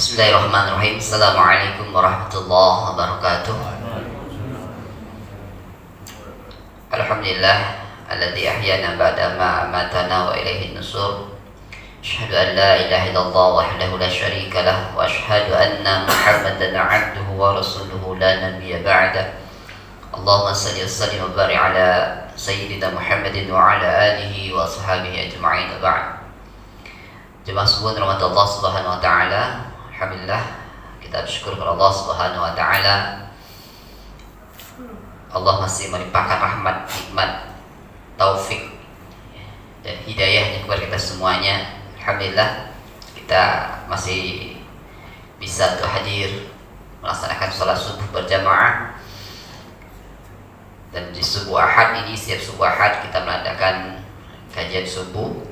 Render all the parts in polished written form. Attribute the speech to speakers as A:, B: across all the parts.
A: Bismillahirrahmanirrahim. Assalamualaikum warahmatullahi wabarakatuh. Alhamdulillah alladzi ahyana ba'da ma amatana wa ilaihin nusur. Asyhadu an la ilaha illallah wahdahu la syarika lah wa asyhadu anna Muhammadan 'abduhu wa rasuluhu la nabiyya ba'da. Allahumma shalli wa sallim wa barik ala sayyidina Muhammadin wa ala alihi wa ashabihi ajma'in wa ba'd. Jemaah subuh rahmat Allah Subhanahu wa taala. Alhamdulillah kita bersyukur kepada Allah Subhanahu wa taala. Allah masih melimpahkan rahmat, nikmat, taufik dan hidayahnya kepada kita semuanya. Alhamdulillah kita masih bisa untuk hadir melaksanakan salat subuh berjamaah. Dan di subuh Ahad ini, setiap subuh Ahad kita mengadakan kajian subuh.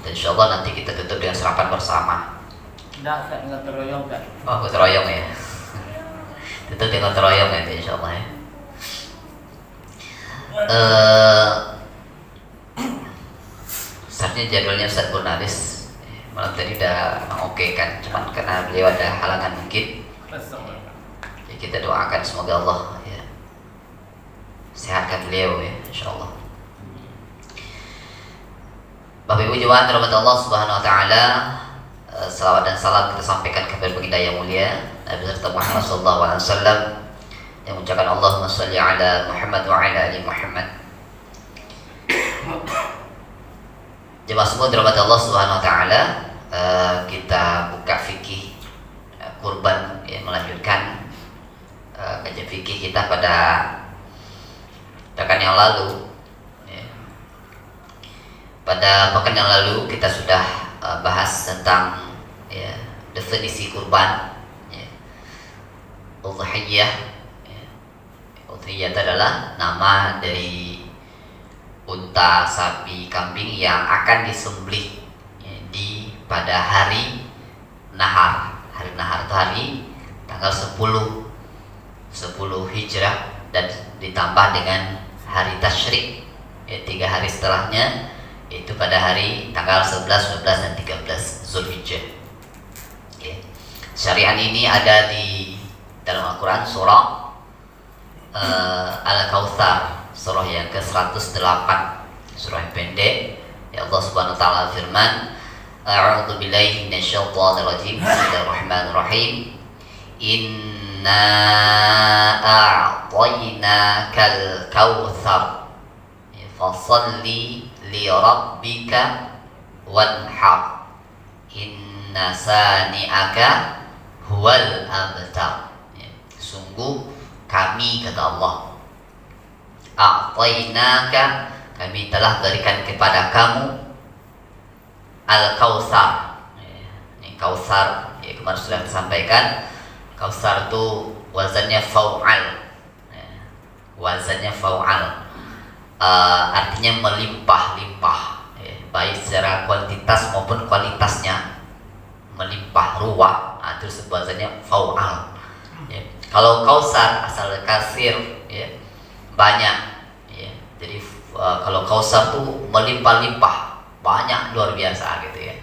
A: Dan insyaallah nanti kita tutup dengan sarapan bersama.
B: Enggak teroyong kan?
A: Oh, teroyong ya. Tutup dengan teroyong nanti insyaallah ya. Saatnya jadwalnya Ustaz Burnalis malam tadi udah oke kan, cuman karena beliau ada halangan mungkin. Jadi kita doakan semoga Allah ya sehatkan beliau ya insyaallah. Bapak Ibu jemaat rahmat Allah Subhanahu wa taala, salawat dan salam kita sampaikan kepada baginda yang mulia Nabi Muhammad sallallahu alaihi wasallam yang mengucapkan Allahumma shalli ala Muhammad wa ala ali Muhammad. Jemaah semua dirahmati Allah Subhanahu wa taala, kita buka fikih kurban ya, melanjutkan kajian fikih kita pada pekan yang lalu. Pada pekan yang lalu kita sudah bahas tentang ya, definisi kurban ya. Udhiyah ya. Udhiyah itu adalah nama dari unta, sapi, kambing yang akan disembelih ya, pada hari nahar. Hari nahar itu hari tanggal 10 Hijrah dan ditambah dengan hari tasyrik ya, 3 hari setelahnya, itu pada hari tanggal 11, 12, dan 13 Zulhijjah. Okay. Syariat ini ada di dalam Al-Quran surah Al-Kautsar, surah yang ke-108, surah yang pendek. Ya Allah Subhanahu wa taala firman, A'udzu billahi minasyaitonir rajim. Bismillahirrahmanirrahim. Inna a'tainakal kautsar fasalli li rabbika wanhar inna sani'aka huwal abtar. Sungguh kami, kata Allah, a'tainaka, kami telah berikan kepada kamu al-kautsar. Ini kautsar ya, kemarin sudah disampaikan, kautsar itu wazannya fau'al. Wazannya fau'al. Artinya melimpah-limpah ya, baik secara kuantitas maupun kualitasnya melimpah ruah, itu sebutannya fau'al ya. Kalau kausar asal kasir ya, banyak ya. Jadi kalau kausar tuh melimpah-limpah, banyak, luar biasa gitu ya,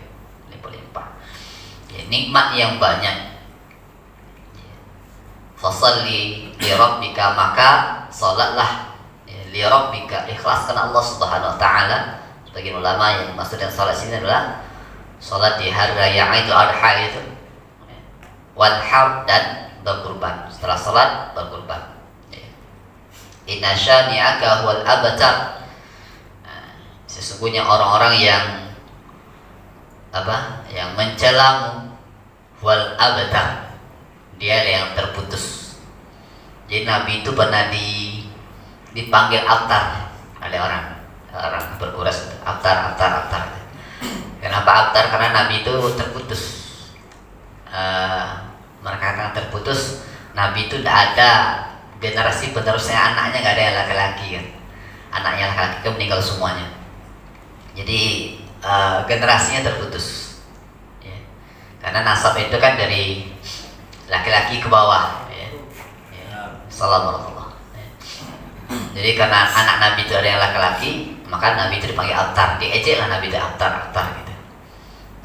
A: melimpah-limpah ya, nikmat yang banyak ya. Fasalli li rabbika, maka salatlah li rabbika, ikhlaskan Allah Subhanahu wa taala. Sebagian ulama yang maksud dengan salat sini adalah salat di hari raya Idul Adha itu, wanhar, dan berkurban. Setelah salat berkurban. Inna syani'aka huwal abtar. Sesungguhnya orang-orang yang yang mencelamu, huwal abtar, dia yang terputus. Jadi Nabi itu pernah dipanggil Abtar oleh orang berkuras, Abtar. Kenapa Abtar? Karena Nabi itu terputus. Mereka akan terputus. Nabi itu tidak ada generasi penerusnya, anaknya nggak ada yang laki-laki kan. Anaknya laki-laki kan meninggal semuanya. Jadi generasinya terputus. Ya. Karena nasab itu kan dari laki-laki ke bawah. Ya. Assalamualaikum. Jadi karena anak Nabi itu ada yang laki-laki, maka Nabi itu dipanggil Abtar, diejeklah Nabi itu Abtar gitu.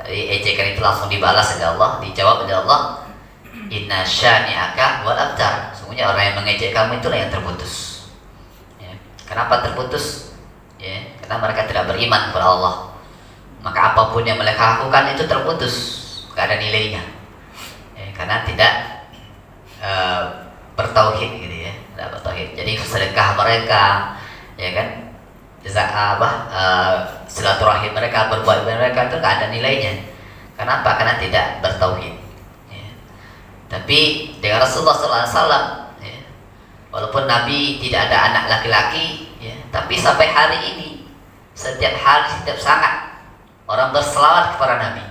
A: Jadi ejekan itu langsung dibalas oleh Allah, dijawab oleh Allah, inna syani'aka wal abtar. Sungguhnya orang yang mengejek kamu itulah yang terputus. Ya. Kenapa terputus? Ya, karena mereka tidak beriman kepada Allah. Maka apapun yang mereka lakukan itu terputus, gak ada nilainya. Ya, karena tidak bertauhid gitu ya, tidak bertauhid. Jadi sedekah mereka, ya kan, silaturahim mereka, berbuat mereka itu gak ada nilainya. Kenapa? Karena tidak bertauhid. Ya. Tapi dengan Rasulullah SAW, ya, walaupun Nabi tidak ada anak laki-laki, ya, tapi sampai hari ini setiap hari, setiap saat orang berselawat kepada Nabi.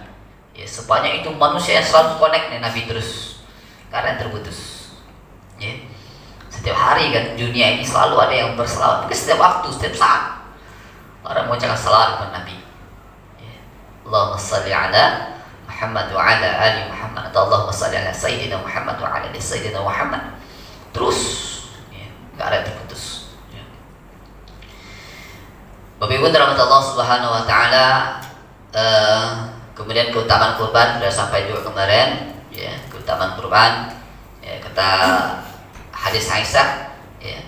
A: Ya, supaya itu manusia yang selalu connect dengan Nabi terus, karena terputus. Ya. Setiap hari kan dunia ini selalu ada yang berselawat. Mungkin setiap waktu, setiap saat orang mengucapkan salawat kepada Nabi. Ya. Allahumma salli ala Muhammad wa ala ali Muhammad, atau Allahumma salli ala Sayyidina Muhammad wa ala ali Sayyidina Muhammad. Terus, ya, gak ada terputus. Ya. Bapak Ibu dirahmati Allah Subhanahu wa taala, kemudian keutamaan kurban sudah sampai juga kemarin, ya, keutamaan kurban, ya, kata hadis Aisyah, ya,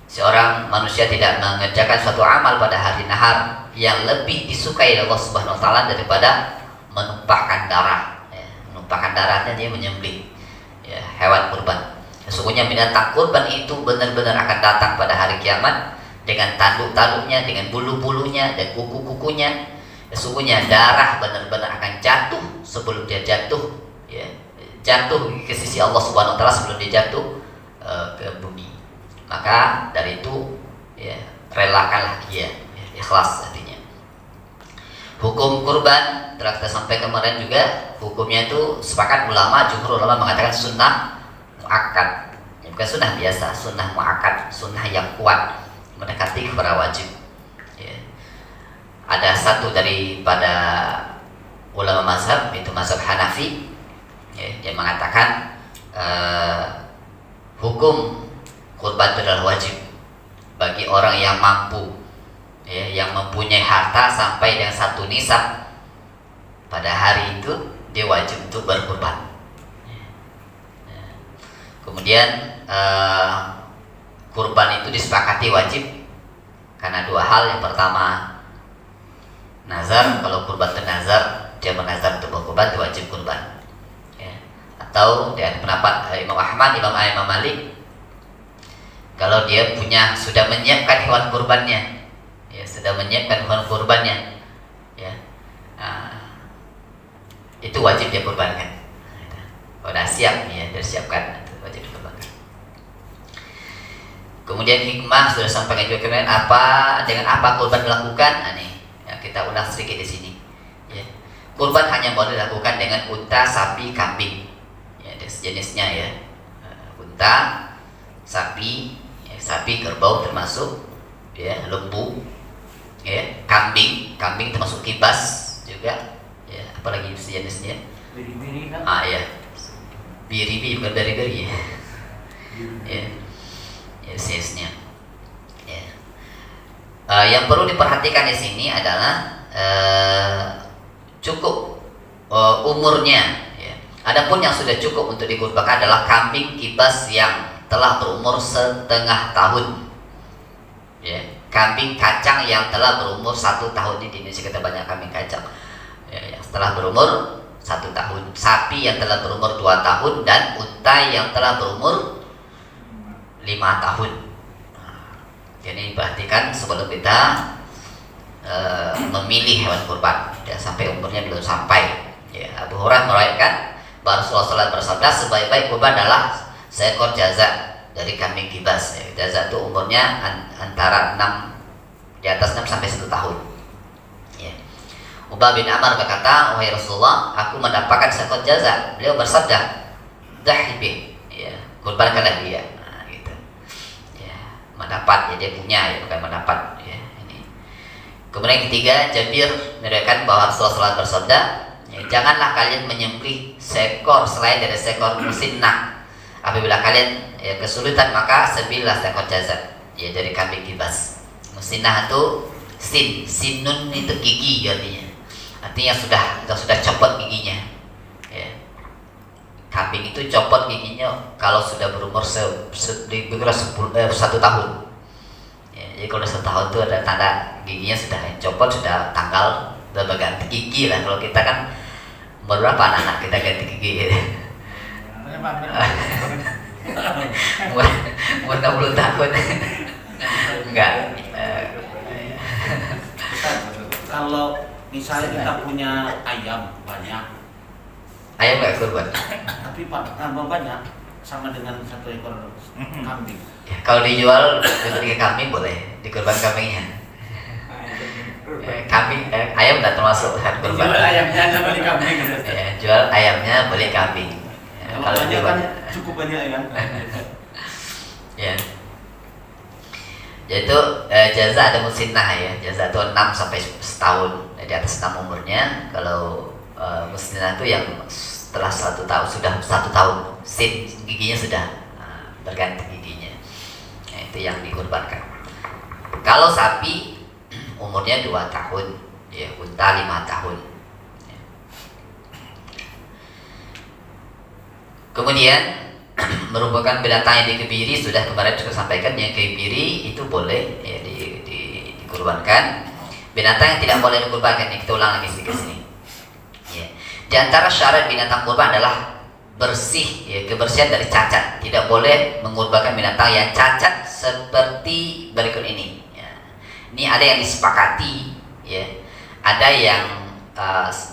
A: seorang manusia tidak mengerjakan suatu amal pada hari nahar yang lebih disukai oleh Allah Subhanahu wa taala daripada menumpahkan darah. Ya, menumpahkan darahnya dia menyembelih, ya, hewan kurban. Sesungguhnya binatang kurban itu benar-benar akan datang pada hari kiamat dengan tanduk-tanduknya, dengan bulu-bulunya dan kuku-kukunya. Sesungguhnya darah benar-benar akan jatuh sebelum dia jatuh, ya, jatuh ke sisi Allah Subhanahu wa taala sebelum dia jatuh ke bumi. Maka dari itu, ya, relakanlah dia, ya, ikhlas artinya. Hukum kurban telah kita sampaikan kemarin juga, hukumnya itu sepakat ulama, jumhur ulama mengatakan sunnah muakkad, ya, bukan sunnah biasa, sunnah muakkad, sunnah yang kuat mendekati kepada wajib. Ya. Ada satu daripada ulama mazhab, itu mazhab Hanafi, ya, yang mengatakan hukum kurban itu adalah wajib bagi orang yang mampu, ya, yang mempunyai harta sampai dengan 1 nisab. Pada hari itu dia wajib untuk berkurban. Ya. Kemudian kurban itu disepakati wajib karena 2 hal. Yang pertama, nazar. Kalau kurban itu nazar, dia bernazar untuk berkurban, itu wajib kurban. Ya. Atau dengan pendapat Imam Ahmad, Imam Malik, kalau dia sudah menyiapkan hewan kurbannya, ya, sudah menyiapkan hewan kurbannya, ya, itu wajib dia kurbankan. Kalau sudah siap, ya, dia siapkan, itu wajib dikurbankan. Kemudian hikmah sudah sampaikan juga kemarin, dengan apa kurban dilakukan. Nah, nih, ya, kita ulang sedikit di sini. Ya. Kurban hanya boleh dilakukan dengan unta, sapi, kambing, ya, jenisnya, ya, unta, sapi, ya, sapi, kerbau termasuk, ya, lembu, ya, kambing termasuk kibas juga, ya, apalagi jenisnya.
B: Biri-biri kan?
A: Ya, biri bukan beri-beri, ya. Ya. Jenisnya. Ya. Yang perlu diperhatikan di sini adalah cukup umurnya. Ya. Adapun yang sudah cukup untuk dikurbankan adalah kambing kibas yang telah berumur 1/2 tahun. Ya. Kambing kacang yang telah berumur 1 tahun. Di Indonesia kita banyak kambing kacang, ya, yang setelah berumur 1 tahun. Sapi yang telah berumur 2 tahun dan unta yang telah berumur 5 tahun. Jadi perhatikan sebelum kita memilih hewan kurban, ya, sampai umurnya belum sampai. Ya, Abu Hurairah meriwayatkan bahwa Rasulullah SAW bersabda, sebaik-baik kurban adalah seekor jaza dari kambing kibas. Ya, jaza itu umurnya antara 6, di atas 6 sampai 1 tahun. Ya. Ubah bin Amr berkata, wahai Rasulullah, aku mendapatkan seekor jaza. Beliau bersabda, dahibih, ya, kurbankanlah dia. Mendapat, ya, dia punya, ya, bukan mendapat, ya, ini. Kemudian yang ketiga, Jabir meriwayatkan bahwa Rasulullah SAW bersabda, ya, janganlah kalian menyembelih seekor selain dari seekor musinnah. Apabila kalian, ya, kesulitan, maka sembelihlah seekor jaza, ya, dari kambing kibas. Musinnah itu sinun itu gigi artinya. artinya sudah copot giginya. Ya. Kambing itu copot giginya kalau sudah berumur satu tahun. Ya, jadi kalau udah 1 tahun itu ada tanda giginya sudah copot, sudah tanggal, udah berganti gigi lah. Kalau kita kan berapa anak kita ganti gigi? Umur 60 tahun. Enggak.
C: Kalau misalnya kita punya ayam banyak,
A: Ayam nggak kurban.
C: tapi tambah banyak sama dengan 1 ekor kambing.
A: Ya, kalau dijual ketika kambing boleh dikurban kambingnya. Ayam nggak termasuk hewan kurban.
C: Jual ayamnya aja beli kambing.
A: Ya, jual ayamnya beli kambing. Ya,
C: Kalau banyak
A: jual-
C: kan cukup banyak kan.
A: ya. Yaitu jaza ada musinnah ya. Jaza itu 6 sampai setahun, di atas 6 umurnya. Kalau musinnah itu yang setelah 1 tahun, sudah 1 tahun giginya sudah berganti giginya. Nah, itu yang dikurbankan. Kalau sapi umurnya 2 tahun, ya, unta 5 tahun. Ya. Kemudian merupakan binatang yang dikebiri, sudah kemarin juga sampaikan, yang kebiri itu boleh ya, dikurbankan. Binatang yang tidak boleh dikurbankan, kita ulang lagi sedikit sini. Ya. Di antara syarat binatang kurban adalah bersih, ya, kebersihan dari cacat. Tidak boleh mengurbankan binatang yang cacat seperti berikut ini. Ya. Ini ada yang disepakati, ya. Ada yang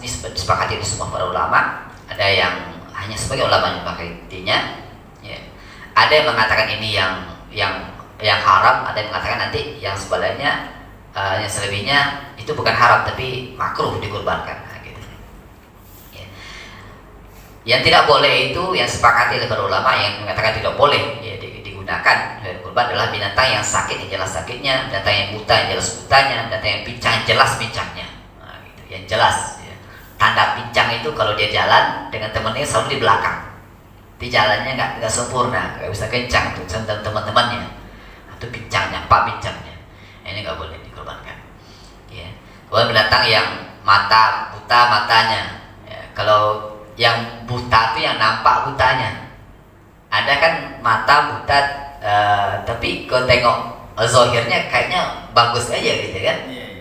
A: ini disepakati di semua para ulama. Ada yang hanya sebagai ulama yang menyepakatinya. Ya. Ada yang mengatakan ini yang haram, ada yang mengatakan nanti yang sebaliknya, yang selebihnya itu bukan haram tapi makruh dikurbankan. Nah, gitu. Ya. Yang tidak boleh itu yang sepakati oleh para ulama yang mengatakan tidak boleh ya, digunakan dari kurban adalah binatang yang sakit yang jelas sakitnya, binatang yang buta yang jelas butanya, binatang yang pincang yang jelas pincangnya. Nah, gitu. Yang jelas. Ya. Tanda pincang itu kalau dia jalan dengan temannya selalu di belakang. Di jalannya nggak sempurna, nggak bisa kencang tuh sama teman-temannya. Itu pincangnya, pak pincangnya. Ini nggak boleh dikorbankan. Ya. Kalau binatang yang mata buta matanya, ya. Kalau yang buta itu yang nampak butanya. Ada kan mata buta, tapi kalau tengok zahirnya kayaknya bagus aja gitu kan. Ya.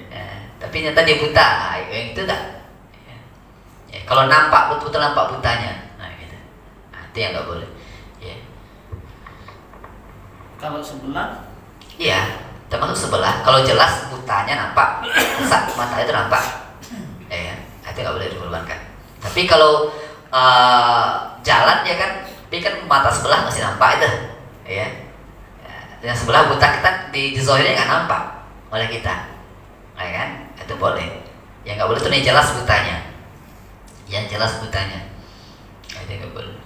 A: Tapi ternyata dia buta, nah, itu tak. Ya. Ya. Kalau nampak betul-betul nampak butanya. Itu yang nggak boleh. Ya.
C: Kalau sebelah,
A: Iya, termasuk sebelah. Kalau jelas butanya nampak, mata itu nampak, ya, itu nggak boleh dikorbankan. Tapi kalau jalan ya kan, tapi kan mata sebelah masih nampak itu, ya. Yang sebelah buta kita di zahirnya nggak nampak oleh kita, ya kan? Itu boleh. Yang nggak boleh itu yang jelas butanya, yang jelas butanya, itu nggak boleh.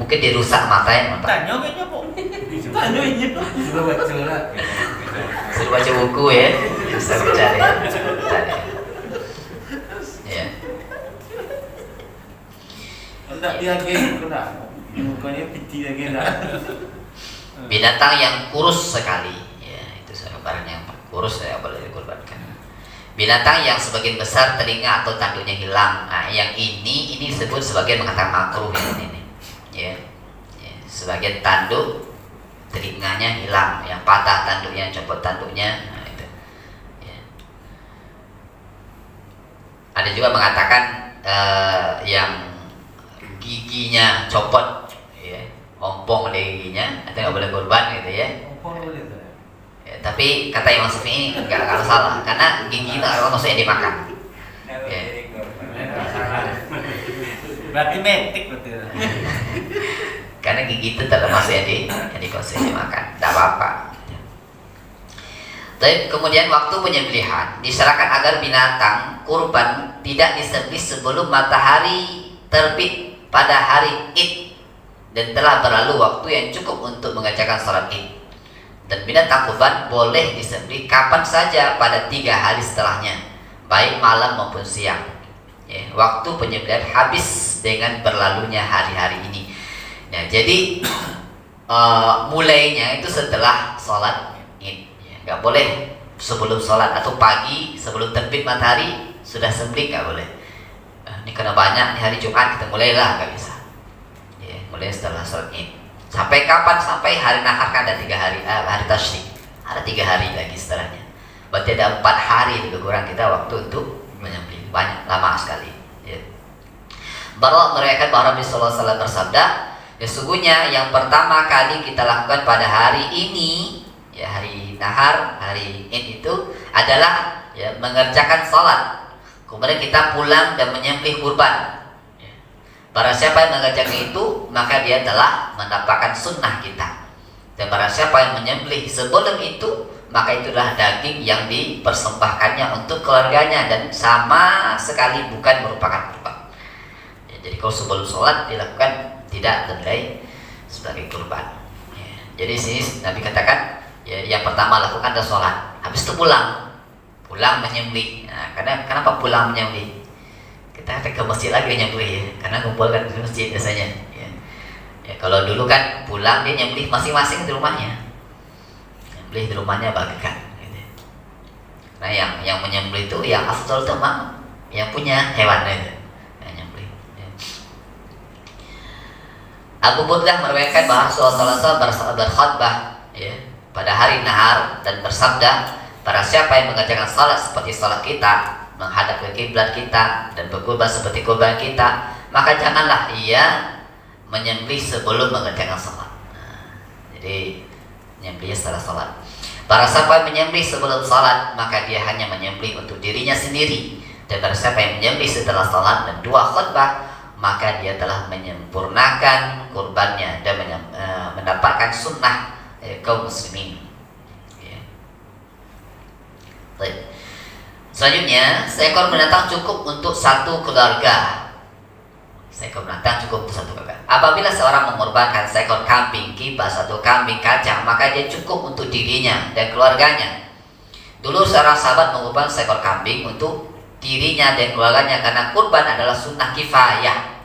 A: Mungkin dirusak matanya.
C: tanya kayaknya kok. Tanya ini.
B: Sudah baca lah.
A: Suruh baca buku ya, bisa mencari. Ya.
C: Enggak dia gini kena. Mukanya piti lagi enggak.
A: Binatang yang kurus sekali, ya itu barang yang kurus saya boleh dikorbankan. Binatang yang sebagian besar telinga atau tanduknya hilang, nah yang ini disebut sebagian mengatakan makruh ini. Ya. Ya, sebagian tanduk telinganya hilang, yang patah tanduknya, copot tanduknya, nah itu. Ya. Ada juga mengatakan yang giginya copot, ya, ompong dari giginya, itu nggak boleh kurban gitu ya. Ya, tapi kata Imam Syafi'i nggak salah, karena gigi itu maksudnya dimakan. Ya.
B: Berarti metik berarti.
A: Karena gigi itu termasuk yang dikonsumsi makan, tidak apa-apa. Tapi kemudian waktu penyembelihan disyaratkan agar binatang kurban tidak disembelih sebelum matahari terbit pada hari Id dan telah berlalu waktu yang cukup untuk mengerjakan sholat Id. Dan binatang kurban boleh disembelih kapan saja pada 3 hari setelahnya, baik malam maupun siang. Ya, waktu penyembelihan habis dengan berlalunya hari-hari ini. Nah, jadi mulainya itu setelah sholat Id. Ya, nggak boleh sebelum sholat atau pagi sebelum terbit matahari sudah sembelih nggak boleh. Ini karena banyak di hari Jumat kita mulailah, nggak bisa. Ya, mulai setelah sholat Id. Sampai kapan? Sampai hari nahar kan ada 3 hari, hari tasyrik. Ada 3 hari lagi setelahnya. Berarti ada 4 hari lebih kurang kita waktu untuk menyembelih. Banyak, lama sekali. Ya. Baru meriwayatkan bahwa Nabi sallallahu alaihi wasallam bersabda, sesungguhnya yang pertama kali kita lakukan pada hari ini, ya hari nahar, hari Id itu adalah ya mengerjakan salat. Kemudian kita pulang dan menyembelih kurban. Ya. Barang siapa yang mengerjakan itu, maka dia telah mendapatkan sunnah kita. Dan barang siapa yang menyembelih sebelum itu, maka itulah daging yang dipersembahkannya untuk keluarganya dan sama sekali bukan merupakan kurban. Jadi kalau sebelum sholat dilakukan tidak bernilai sebagai kurban. Ya, jadi sini Nabi katakan ya, yang pertama lakukan adalah sholat. Habis itu pulang menyembelih. Nah, kenapa pulang menyembelih? Kita ke masjid lagi menyembelih ya, karena kumpulkan di masjid biasanya. Ya. Ya, kalau dulu kan pulang dia nyembelih masing-masing di rumahnya. Nyembelih di rumahnya bagikan. Gitu. Nah yang menyembelih itu yang afdal itu memang yang punya hewan itu. Abu Burdah meriwayatkan bahwa Rasulullah SAW berkhutbah ya, pada hari nahar dan bersabda, barang siapa yang mengerjakan salat seperti salat kita, menghadap ke kiblat kita dan berkurban seperti kurban kita, maka janganlah ia menyembelih sebelum mengerjakan salat. Nah, jadi menyembelih setelah salat. Barang siapa yang menyembelih sebelum salat, maka dia hanya menyembelih untuk dirinya sendiri. Dan barang siapa yang menyembelih setelah salat dan 2 khutbah, maka dia telah menyempurnakan kurbannya dan mendapatkan sunnah kaum muslimin. Ya. Baik. Selanjutnya, seekor binatang cukup untuk 1 keluarga. Seekor binatang cukup untuk 1 keluarga. Apabila seorang mengorbankan seekor kambing kibas atau kambing kacang, maka dia cukup untuk dirinya dan keluarganya. Dulu seorang sahabat mengorbankan seekor kambing untuk dirinya dan keluarganya karena kurban adalah sunnah kifayah.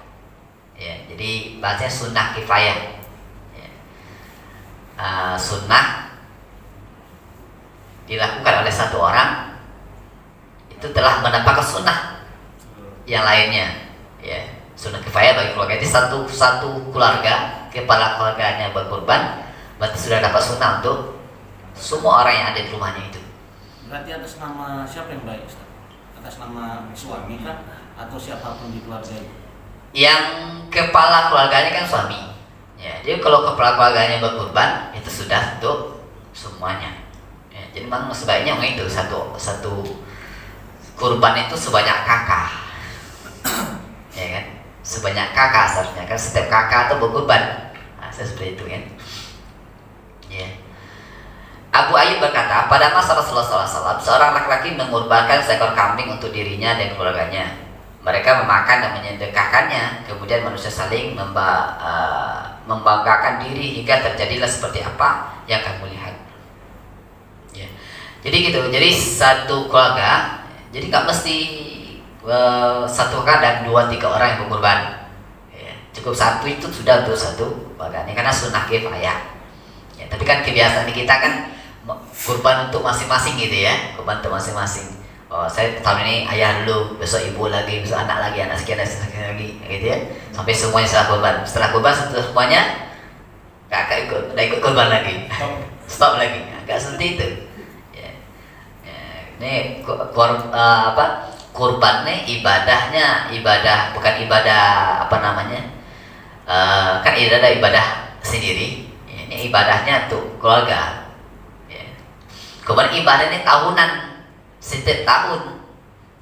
A: Ya, jadi bahasanya sunnah kifayah. Ya. Sunnah dilakukan oleh 1 orang itu telah mendapatkan sunnah yang lainnya. Ya, sunnah kifayah bagi keluarga. Jadi satu keluarga, kepala keluarganya berkurban, berarti sudah dapat sunnah untuk semua orang yang ada di rumahnya itu.
C: Berarti atas nama siapa yang baik, Ustaz? Atas nama suami kan atau siapapun di keluarga itu?
A: Yang kepala keluarganya kan suami. Ya, jadi kalau kepala keluarganya berkurban itu sudah untuk semuanya. Ya, jadi memang sebaiknya itu satu kurban itu sebanyak kakak. Ya kan? Sebanyak kakak seharusnya kan setiap kakak itu berkurban. Nah, seperti itu kan. Ya. Abu Ayyub berkata, pada masa Rasulullah SAW, seorang laki-laki mengorbankan seekor kambing untuk dirinya dan keluarganya. Mereka memakan dan menyedekahkannya. Kemudian manusia saling membanggakan diri hingga terjadilah seperti apa yang kamu lihat. Ya. Jadi gitu. Jadi satu keluarga, jadi nggak mesti 1 kakak dan 2-3 orang yang berkorban. Ya. Cukup 1 itu sudah untuk 1 keluarga. Ini karena sunnah kifayah. Ya, tapi kan kebiasaan di kita kan kurban untuk masing-masing gitu ya, kurban untuk masing-masing. Oh, saya tahun ini ayah dulu, besok ibu lagi, besok anak lagi, anak sekian lagi, gitu ya. Sampai semuanya setelah kurban. Setelah kurban semuanya kakak ikut kurban lagi, stop lagi. Agak seperti itu. Ya. Ya, ini kurban nih ibadah bukan ibadah apa namanya? Kan ibadah sendiri. Ini ibadahnya untuk keluarga. Kemudian ibadah ini tahunan, setiap tahun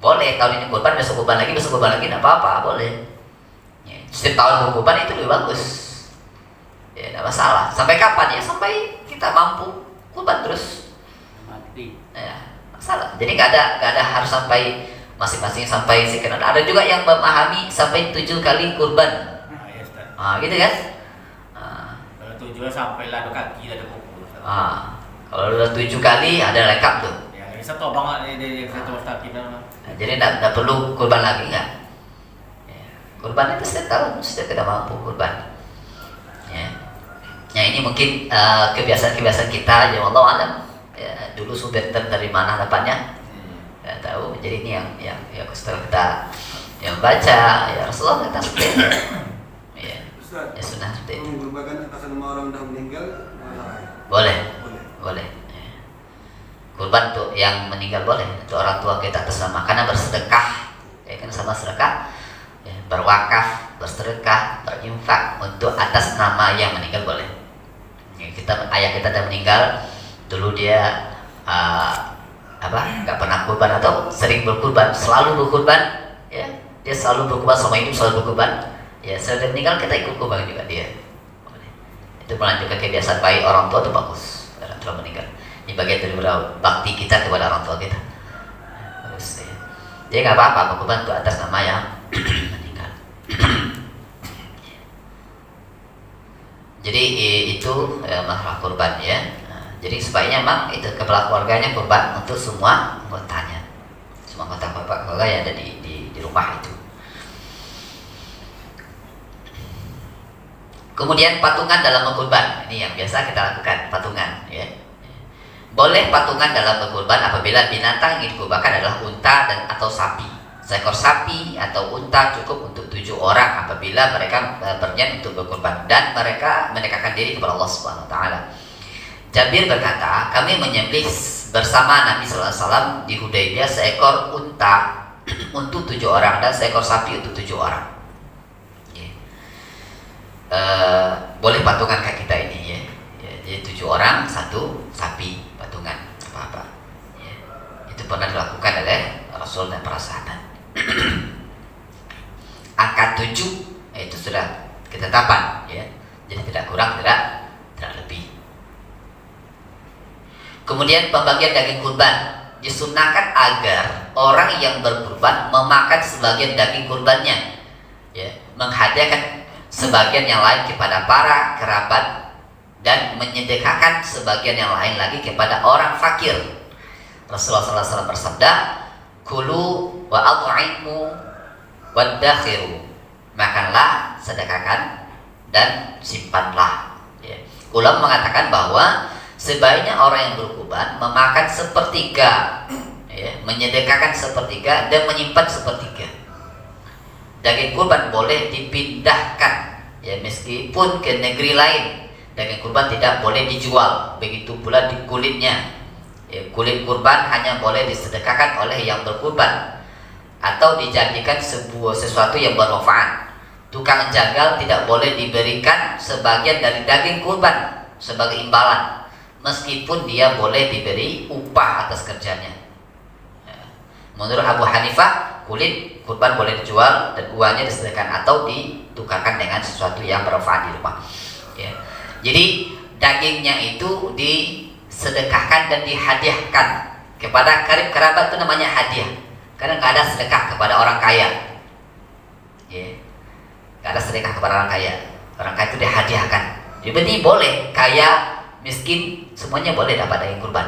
A: boleh. Tahun ini kurban, besok kurban lagi, tidak apa-apa, boleh. Ya, setiap tahun kurban itu lebih bagus. Ya, tidak masalah. Sampai kapan ya? Sampai kita mampu kurban terus.
B: Mati.
A: Ya, masalah. Jadi nggak ada harus sampai masing-masing sampai sekian. Ada juga yang memahami sampai 7 kali kurban.
B: Iya,
A: Gitu kan?
B: Kalau 7 sampai lado kaki, lado kuku.
A: Kalau udah 7 kali ada lengkap tuh.
B: Ya, satu banget di satu kaki dah.
A: Nah, jadi tidak perlu kurban lagi nggak? Ya, kurban itu setiap tahun, setiap kita mampu kurban. Ya, ini mungkin kebiasaan kita, ya Allah alam. ya, dulu Subenter dari mana dapatnya nggak tahu. Jadi ini yang setelah kita yang baca ya Rasulullah kata seperti itu. Ya,
D: Ustaz,
A: ya sunnah seperti itu.
D: mengkurbankan atas nama orang dah meninggal
A: Boleh,
D: boleh.
A: boleh. Ya. Kurban untuk yang meninggal boleh, untuk orang tua kita atas nama, karena bersedekah, ya kan sama sedekah, ya, berwakaf, bersedekah, berinfak untuk atas nama yang meninggal boleh. Ya, ayah kita dah meninggal, dulu dia nggak pernah kurban atau sering berkurban, selalu berkurban, ya, dia selalu berkurban, selama hidup selalu berkurban. Ya, setelah dia meninggal kita ikut kurban juga dia. Boleh. Itu melanjutkan kebiasaan baik orang tua itu bagus. Orang tua meninggal, ini bagian dari bakti kita kepada orang tua kita. Bagus, ya. Jadi nggak apa-apa berkurban untuk atas nama yang meninggal. Jadi itu masalah kurban ya. Jadi sebaiknya memang itu kepala keluarganya kurban untuk semua anggotanya, semua anggota keluarga yang ada di rumah itu. Kemudian patungan dalam berkurban, ini yang biasa kita lakukan, patungan ya. Boleh patungan dalam berkurban apabila binatang yang dikurbankan adalah unta dan atau sapi. Seekor sapi atau unta cukup untuk 7 orang apabila mereka berniat untuk berkurban dan mereka mendekatkan diri kepada Allah Subhanahu wa taala. Jabir berkata, kami menyembelih bersama Nabi sallallahu alaihi wasallam di Hudaybiyah seekor unta untuk 7 orang dan seekor sapi untuk 7 orang. Boleh patungan kayak kita ini ya. Jadi 7 orang 1 sapi patungan apa-apa. Ya. Itu pernah dilakukan oleh Rasul dan para sahabat. Angka 7 itu sudah ketetapan ya. Jadi tidak kurang tidak lebih. Kemudian pembagian daging kurban disunahkan agar orang yang berkurban memakan sebagian daging kurbannya, ya, menghadiahkan sebagian yang lain kepada para kerabat dan menyedekahkan sebagian yang lain lagi kepada orang fakir. Rasulullah SAW bersabda, "Kulu wa at'imu waddakhiru." Makanlah, sedekahkan dan simpanlah. Ya. Ulama mengatakan bahwa sebaiknya orang yang berkurban memakan sepertiga, ya, menyedekahkan sepertiga dan menyimpan sepertiga. Daging kurban boleh dipindahkan, ya, meskipun ke negeri lain. Daging kurban tidak boleh dijual. Begitu pula di kulitnya. Ya, kulit kurban hanya boleh disedekahkan oleh yang berkurban atau dijadikan sesuatu yang bermanfaat. Tukang jagal tidak boleh diberikan sebagian dari daging kurban sebagai imbalan, meskipun dia boleh diberi upah atas kerjanya. Menurut Abu Hanifah, kulit kurban boleh dijual dan uangnya disedekahkan atau ditukarkan dengan sesuatu yang bermanfaat di rumah. Ya. Jadi dagingnya itu disedekahkan dan dihadiahkan kepada karib kerabat, itu namanya hadiah. Karena nggak ada sedekah kepada orang kaya. Ya. Nggak ada sedekah kepada orang kaya. Orang kaya itu dihadiahkan. Jadi ini boleh, kaya, miskin, semuanya boleh dapat daging kurban.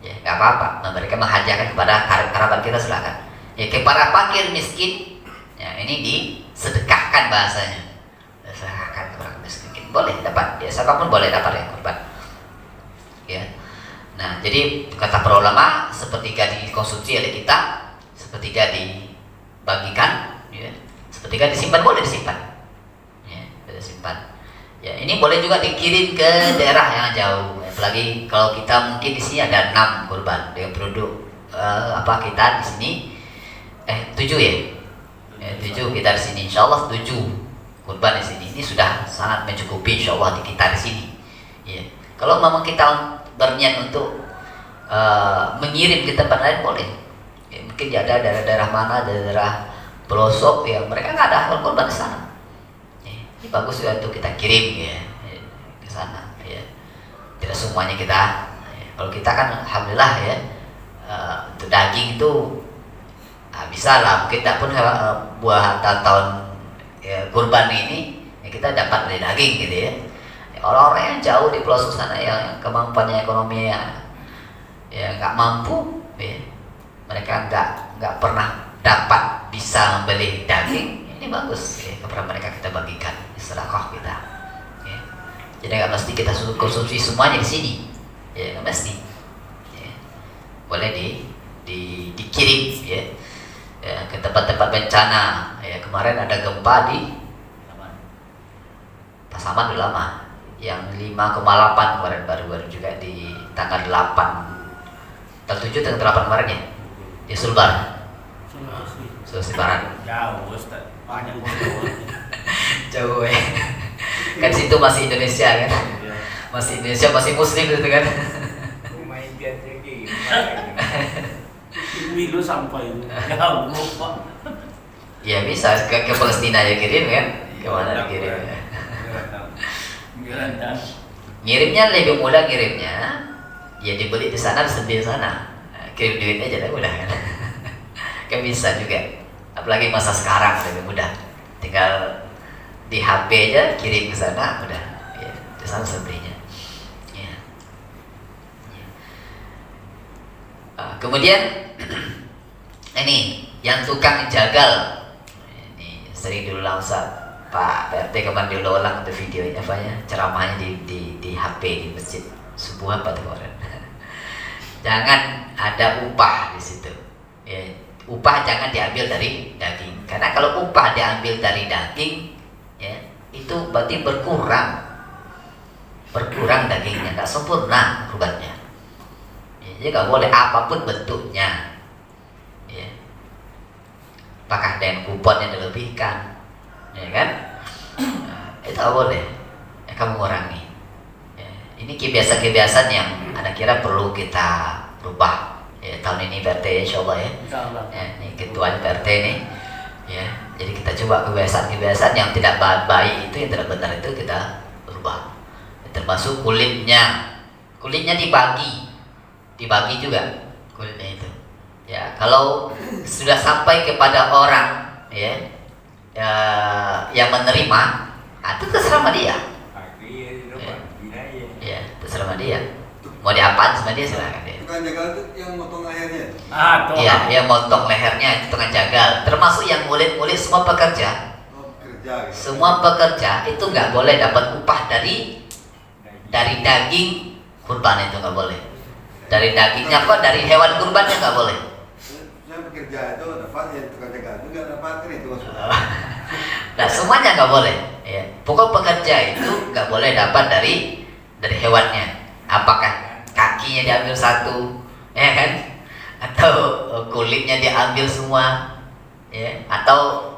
A: Ya, nggak apa-apa. Mereka menghadiahkan kepada kerabat kita, silakan. Ya, kepada fakir miskin, ya, ini disedekahkan bahasanya. Sedekahkan kepada miskin, boleh dapat. Ya, siapapun boleh dapat daging kurban. Ya. Nah, jadi kata para ulama, sepertiga dikonsumsi oleh kita, sepertiga dibagikan, ya, sepertiga disimpan, boleh disimpan. Ya, boleh disimpan. Ya, ini boleh juga dikirim ke daerah yang jauh. Apalagi kalau kita mungkin di sini ada 6 kurban dengan penduduk kita di sini 7 ya. 7 kita di sini. Insyaallah 7 kurban di sini. Ini sudah sangat mencukupi insyaallah di kita di sini. Ya. Kalau memang kita berniat untuk mengirim ke tempat lain boleh. Ya, mungkin ada daerah-daerah mana, daerah pelosok yang mereka nggak ada kurban di sana. Ini bagus juga untuk kita kirim ya ke sana ya. Tidak semuanya kita. Ya. Kalau kita kan alhamdulillah ya, untuk daging itu bisa lah. Mungkin tak pun buah tahun ya, kurban ini ya, kita dapat beli daging gitu ya. Orang-orang yang jauh di pelosok sana yang kemampuannya ekonomi ya nggak mampu ya, mereka nggak pernah dapat bisa membeli daging. Ini bagus ya, kepada mereka kita bagikan sedekah kita. Ya. Jadi nggak mesti kita konsumsi semuanya di sini. Ya nggak mesti. Ya. Boleh dikirim ya. Ya, ke tempat-tempat bencana. Ya, kemarin ada gempa di Pasaman udah lama. Yang 5,8 kemarin baru juga di tanggal 8. Tanggal 7 tanggal 8 kemarin ya. Di Sulbar. Sulawesi Barat.
B: Jauh Ustaz.
C: Banyak banget.
A: Jauh ya. Kan situ masih Indonesia kan. Masih Indonesia, masih muslim gitu kan.
C: Milu sampai jauh Pak.
A: Ya bisa ke Palestina aja kirim kan. Kemana dikirim ya. Ngirimnya lebih mudah ngirimnya. Ya dibeli di sana, beli di sana. Kirim duit aja dah mudah kan. Kan bisa juga. Apalagi masa sekarang lebih mudah. Tinggal di HP aja kirim ke sana udah. Ya, di sana belinya. Ya. Ya. Kemudian ini yang tukang jagal. Ini sering diulang Ustaz. Pak PRT kemarin diulang untuk videonya apa ya, ceramahnya di HP di masjid subuh apa tuh kemarin. Jangan ada upah di situ. Ya, upah jangan diambil dari daging. Karena kalau upah diambil dari daging, ya itu berarti berkurang dagingnya, nggak sempurna kurbannya. Ya, jadi nggak boleh apapun bentuknya. Ya. Apakah dengan kupon yang dilebihkan? Ya kan, nah, itu nggak boleh. Ya, kamu kurangi. Ya, ini kebiasaan-kebiasaan yang Anda kira perlu kita rubah. Ya, tahun ini PRT insya Allah ya. Ya, ini ketuanya PRT nih. Ya, jadi kita coba kebiasaan-kebiasaan yang tidak baik itu, yang tidak benar itu kita rubah. Ya, termasuk kulitnya dibagi juga kulitnya itu. Ya, kalau sudah sampai kepada orang ya yang menerima, itu terserah sama dia. Ya, terserah sama dia. Mau diapain sama dia silakan dia.
D: Tukang jagal itu yang motong lehernya.
A: Iya, yang motong lehernya itu tukang jagal. Termasuk yang ngulit-ngulit semua pekerja.
D: Oh, kerja gitu.
A: Semua pekerja itu nggak boleh dapat upah dari daging kurban, itu nggak boleh. Dari dagingnya kok, dari hewan kurbannya nggak boleh.
D: Saya bekerja itu dapat, yang tukang jagal itu nggak dapat kan itu maksudnya.
A: Nah semuanya nggak boleh. Ya. Pokok pekerja itu nggak boleh dapat dari hewannya. Apakah kakinya diambil satu, ya kan? Atau kulitnya diambil semua, ya? Atau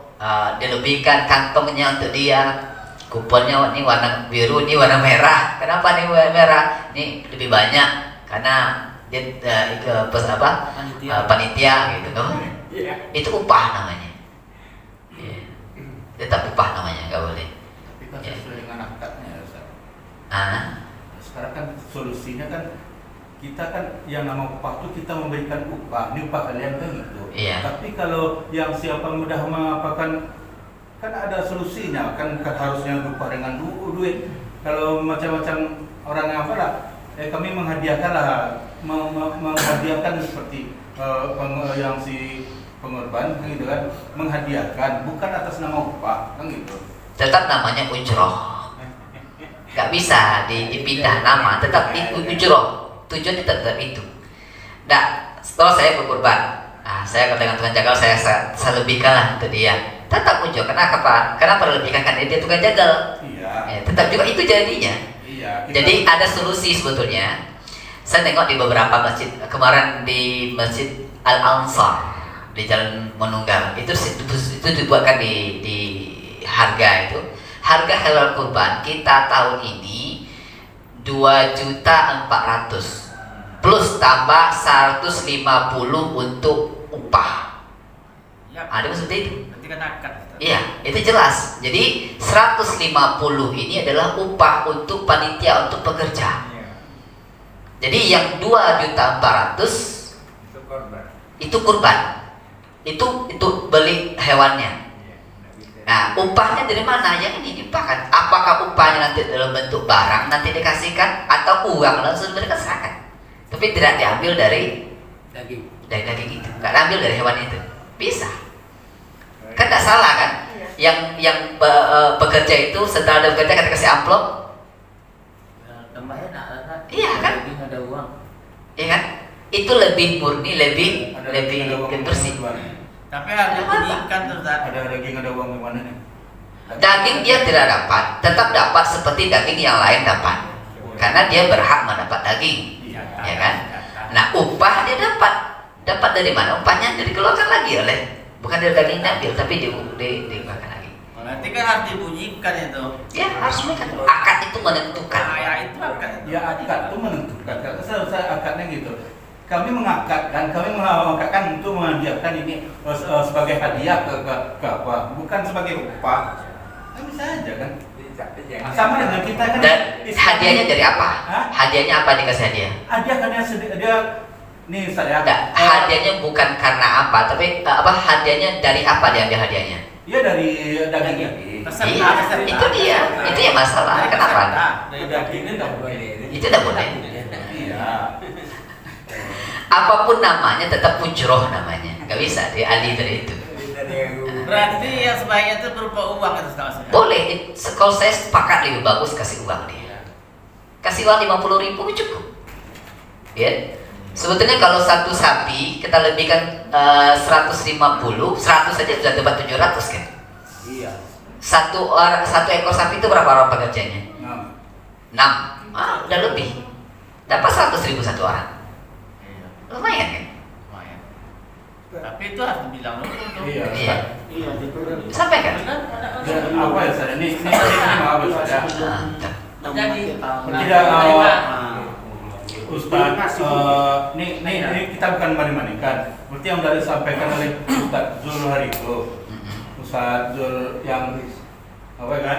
A: dilebihkan kantongnya untuk dia. Kuponnya ini warna biru, ini warna merah. Kenapa nih warna merah? Ini lebih banyak karena dia panitia gitu kan? Itu upah namanya. Ya. Tetap upah namanya, nggak boleh.
C: Tapi kan
A: Ya.
C: sesuai dengan akadnya Ustaz.
E: Sekarang kan solusinya kan kita kan yang nama upah itu kita memberikan upah, ini upah kalian kan gitu.
A: Iya.
E: Tapi kalau yang siapa mudah mengapakan kan ada solusinya, kan harusnya upah dengan duit. Kalau macam-macam orang yang apa lah, kami menghadiahkanlah, menghadiahkan seperti yang si pengorban gitu kan, menghadiahkan bukan atas nama upah kan gitu.
A: Tetap namanya ujroh. Nggak bisa dipindah nama, tetap ujroh. Tujuannya tetap itu. Nah, setelah saya berkurban, saya dengan tukang jagal saya lebihkan lah untuk dia. Tetap ujroh. Kenapa lebihkan? Karena dia tukang jagal.
E: Iya.
A: Ya, tetap juga itu jadinya.
E: Iya.
A: Jadi ada solusi sebetulnya. Saya tengok di beberapa masjid kemarin, di Masjid Al-Ansar di Jalan Menunggal itu dibuatkan di harga itu. Harga hewan kurban kita tahun ini 2.400.000 plus tambah 150 untuk upah.
B: Ya.
A: Ada seperti itu.
B: Nanti kan akad.
A: Iya, itu jelas. Jadi 150 ini adalah upah untuk panitia, untuk pekerja. Jadi yang 2.400.000 itu kurban. Itu beli hewannya. Nah, upahnya dari mana? Yang ini diupahkan. Apakah upahnya nanti dalam bentuk barang nanti dikasihkan atau uang langsung mereka serahkan? Tapi tidak diambil dari daging itu, nggak diambil dari hewan itu. Bisa. Kan nggak salah kan? Yang bekerja itu setelah ada bekerja kita kasih amplop.
C: Tambah enak.
A: Iya kan?
C: Ada uang.
A: ya kan? Itu lebih murni, lebih
E: Ada
A: lebih
E: ada uang
A: lebih bersih.
E: di mana?
B: Tapi harus dibunyikan tuh Ustaz.
E: Ada daging, ada uang di mana nih?
A: Daging dia tidak dapat, tetap dapat seperti daging yang lain dapat, karena dia berhak mendapat daging, ya kan? Nah, upah dia dapat dari mana? Upahnya dikeluarkan lagi oleh, bukan dari daging diambil, tapi dikeluarkan lagi.
B: Nanti kan harus dibunyikan itu.
A: Ya harus mereka. Akad itu menentukan.
B: Ya itu akan.
E: Ya akad itu menentukan. Saya akadnya gitu. Kami mengakadkan untuk menghadiahkan ini sebagai hadiah ke apa? Bukan sebagai upah. Kan bisa aja kan? Sama dengan kita kan.
A: Dan hadiahnya dari apa?
E: Hah?
A: Hadiahnya apa dikasih hadiah?
E: Hadiah kan dia nih saya.
A: Enggak, hadiahnya bukan karena apa, tapi hadiahnya dari apa diambil hadiahnya?
E: Iya dari daging.
A: Iya, itu dia. Itu ya masalah. Kenapa?
B: Dari dagingnya enggak boleh.
A: Itu tidak boleh.
E: Iya.
A: Apapun namanya tetap ujroh namanya. Nggak bisa dialih dari itu.
B: Berarti yang sebaiknya itu berupa uang itu Ustaz.
A: Boleh. Kalau saya sepakat lebih bagus kasih uang dia. Kasih uang 50.000 cukup. Ya. Sebetulnya kalau satu sapi kita lebihkan 150, 100 saja sudah dapat 700 kan?
C: Iya.
A: Satu ekor sapi itu berapa orang pekerjanya? 6. Udah lebih. Dapat 100.000 satu orang. Lumayan kan?
B: Lumayan. Tapi itu harus dibilang dulu tuh.
E: Iya.
A: Iya.
C: Iya, diturunin.
A: Sampaikan.
E: Dan apa ya saya ini maaf ya saya.
B: Jadi,
E: Tidak
C: Nah,
E: Ustaz, ini kita bukan banding-bandingkan. Seperti yang tadi disampaikan oleh Ustaz Zul hari itu, Ustaz Zul yang apa kan?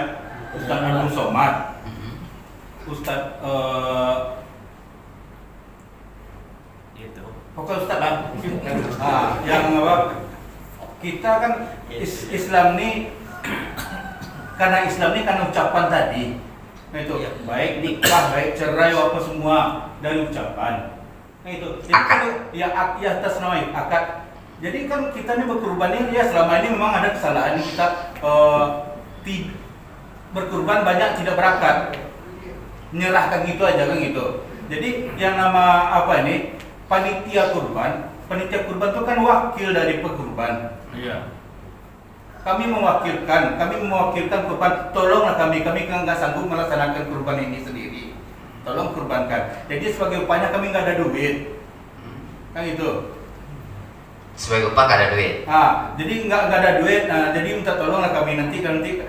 E: Ustaz Abdul Somad, Ustaz
B: gitu.
E: pokoknya Ustaz lah. Yang apa? Kita kan Islam ini karena Islam ini karena ucapan tadi. Nah itu baik nikah, baik cerai apa semua dari ucapan. Nah itu. Jadi
A: Akad.
E: ya atas nama akad. Jadi kan kita ini berkurban ini ya selama ini memang ada kesalahan kita berkurban banyak tidak berakad. Menyerahkan gitu aja kan gitu. Jadi yang nama apa ini? Panitia kurban itu kan wakil dari pekurban.
B: Iya.
E: Kami mewakilkan kurban, tolonglah kami kan nggak sanggup melaksanakan kurban ini sendiri, tolong kurbankan. Jadi sebagai upahnya kami nggak ada duit, kan itu.
A: Sebagai upah nggak ada duit.
E: Jadi nggak ada duit, jadi minta tolonglah kami nanti kami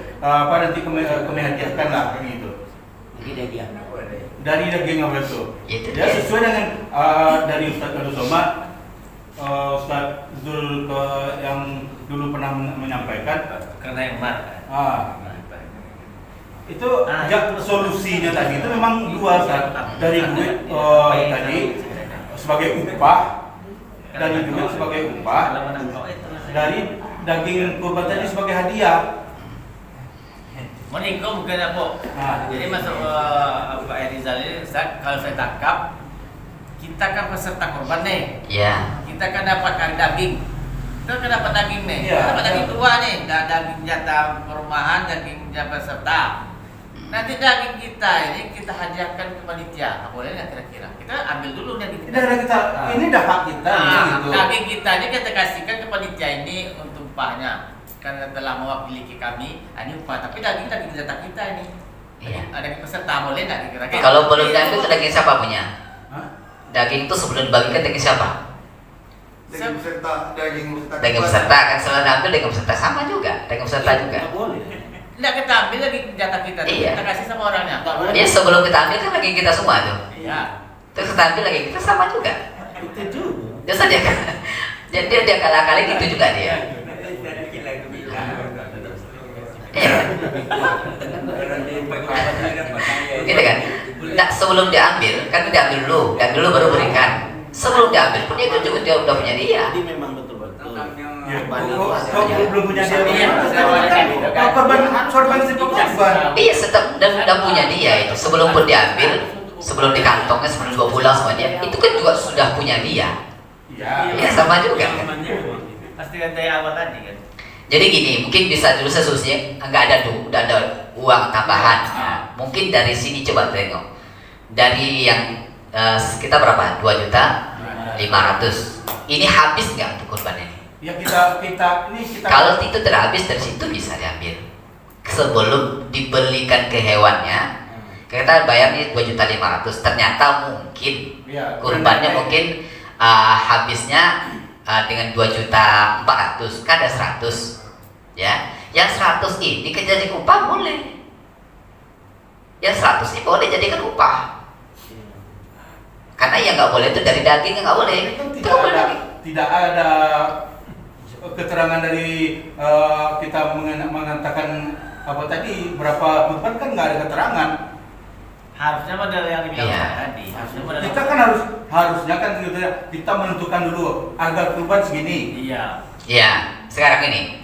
E: hadiahkan lah kami itu. Dari daging apa itu?
A: Itu
E: Ya
A: dia.
E: sesuai dengan dari Ustaz Abdul Somad, Ustaz Zul yang dulu pernah menyampaikan.
B: Karena yang benar.
E: Itu solusinya tadi itu memang dua Ustaz. Dari duit tadi sebagai upah, dari duit sebagai upah, dari daging kurban tadi sebagai hadiah.
B: Menikah mungkin apa? Jadi masuk Pak Erizal ini, kalau saya tangkap, kita kan peserta korban nih.
A: Ya.
B: Kita kan dapat daging. Kita kan dapat daging nih.
E: Iya.
B: Kita dapat daging dua nih. Daging jatah perumahan, daging jatah peserta. Nanti daging kita ini kita hadiahkan ke panitia. Boleh nggak kira-kira? Kita ambil dulu daging kita.
E: Ini dah hak kita gitu.
B: Daging kita ini kita kasihkan ke panitia ini untuk upahnya. Karena telah mewakili kami, ini upah. Tapi daging jatah kita ini.
A: Iya.
B: Ada peserta boleh nggak kira-kira?
A: Kalau belum diambil itu daging siapa punya?
E: Hah?
A: Daging itu sebelum dibagikan daging siapa?
D: Daging peserta.
A: Daging peserta kan setelah diambil daging peserta sama juga, daging peserta juga.
C: Nggak boleh.
B: Nggak kita ambil lagi jatah kita,
A: Iya.
B: kita kasih sama orangnya.
C: Nggak boleh.
A: Ya sebelum kita ambil kan daging kita semua tuh.
B: Iya.
A: Terus kita ambil lagi kita sama juga.
C: Itu juga.
A: Biasa dia kan. Dia kalah-kalah gitu juga dia. Iya kan? Gitu kan? Nah, sebelum diambil, kan diambil dulu baru berikan. Sebelum diambil pun itu juga dia udah punya dia.
C: Jadi memang betul-betul.
E: Ya,
C: Korban itu
E: belum punya dia.
B: Iya,
E: Korban si korban.
A: Iya, tetap dan udah punya dia itu. Sebelum pun diambil, sebelum di kantongnya, sebelum 2 bulan sama dia, itu kan juga sudah punya dia.
E: Iya.
A: Ya sama juga kan.
B: Pasti kan dari awal tadi kan.
A: Jadi gini, mungkin bisa dulu solusinya nggak ada udah ada uang tambahan. Nah, mungkin dari sini coba tengok dari yang kita berapa? 2.500.000. Ini habis nggak untuk kurban ini?
E: Ya kita
A: Kalau itu terhabis dari situ bisa diambil. Sebelum dibelikan ke hewannya, kita bayarnya 2.500.000. Ternyata mungkin
E: ya,
A: kurbannya
E: benar.
A: mungkin habisnya dengan 2.400.000, kan ada 100, ya. Yang 100 ini jadi upah boleh. Yang 100 ini boleh jadikan upah. Karena yang nggak boleh itu dari daging, nggak boleh.
E: Itu
A: Itu nggak boleh daging.
E: tidak ada keterangan dari kita mengatakan apa tadi berapa kurban, kan nggak ada keterangan.
B: Harusnya model yang dibilang
A: Iya.
B: tadi. Harusnya model
E: Kita kan harusnya kan kita menentukan dulu harga kurban segini.
B: Iya.
A: Ya, sekarang ini,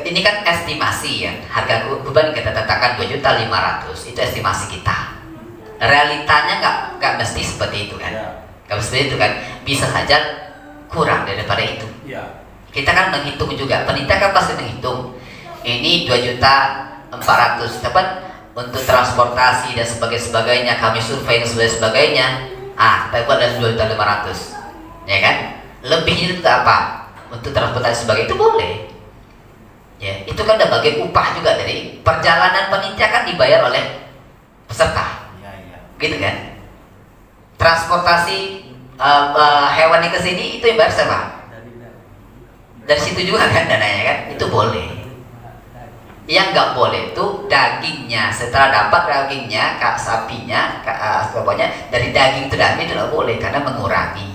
A: ini kan estimasi ya. Harga kurban kita tetapkan 2.500.000, itu estimasi kita. Realitanya nggak mesti seperti itu kan?
E: Ya.
A: Nggak mesti itu kan? Bisa saja kurang daripada itu.
E: Ya.
A: Kita kan menghitung juga, panitia kan pasti menghitung. Ini 2.400.000, tepat untuk transportasi dan sebagainya. Kami survei dan sebagainya. Kita buat dari 2.500.000, ya kan? Lebihnya itu apa? Untuk transportasi sebagainya itu boleh. Ya, itu kan ada bagian upah juga dari perjalanan panitia, kan dibayar oleh peserta,
B: Iya.
A: gitu kan? Transportasi hewannya ke sini itu yang bayar siapa? Dari situ juga kan dananya kan? Itu boleh. Yang nggak boleh itu dagingnya. Setelah dapat dagingnya, sapinya, pokoknya dari daging itu nggak boleh karena mengurangi.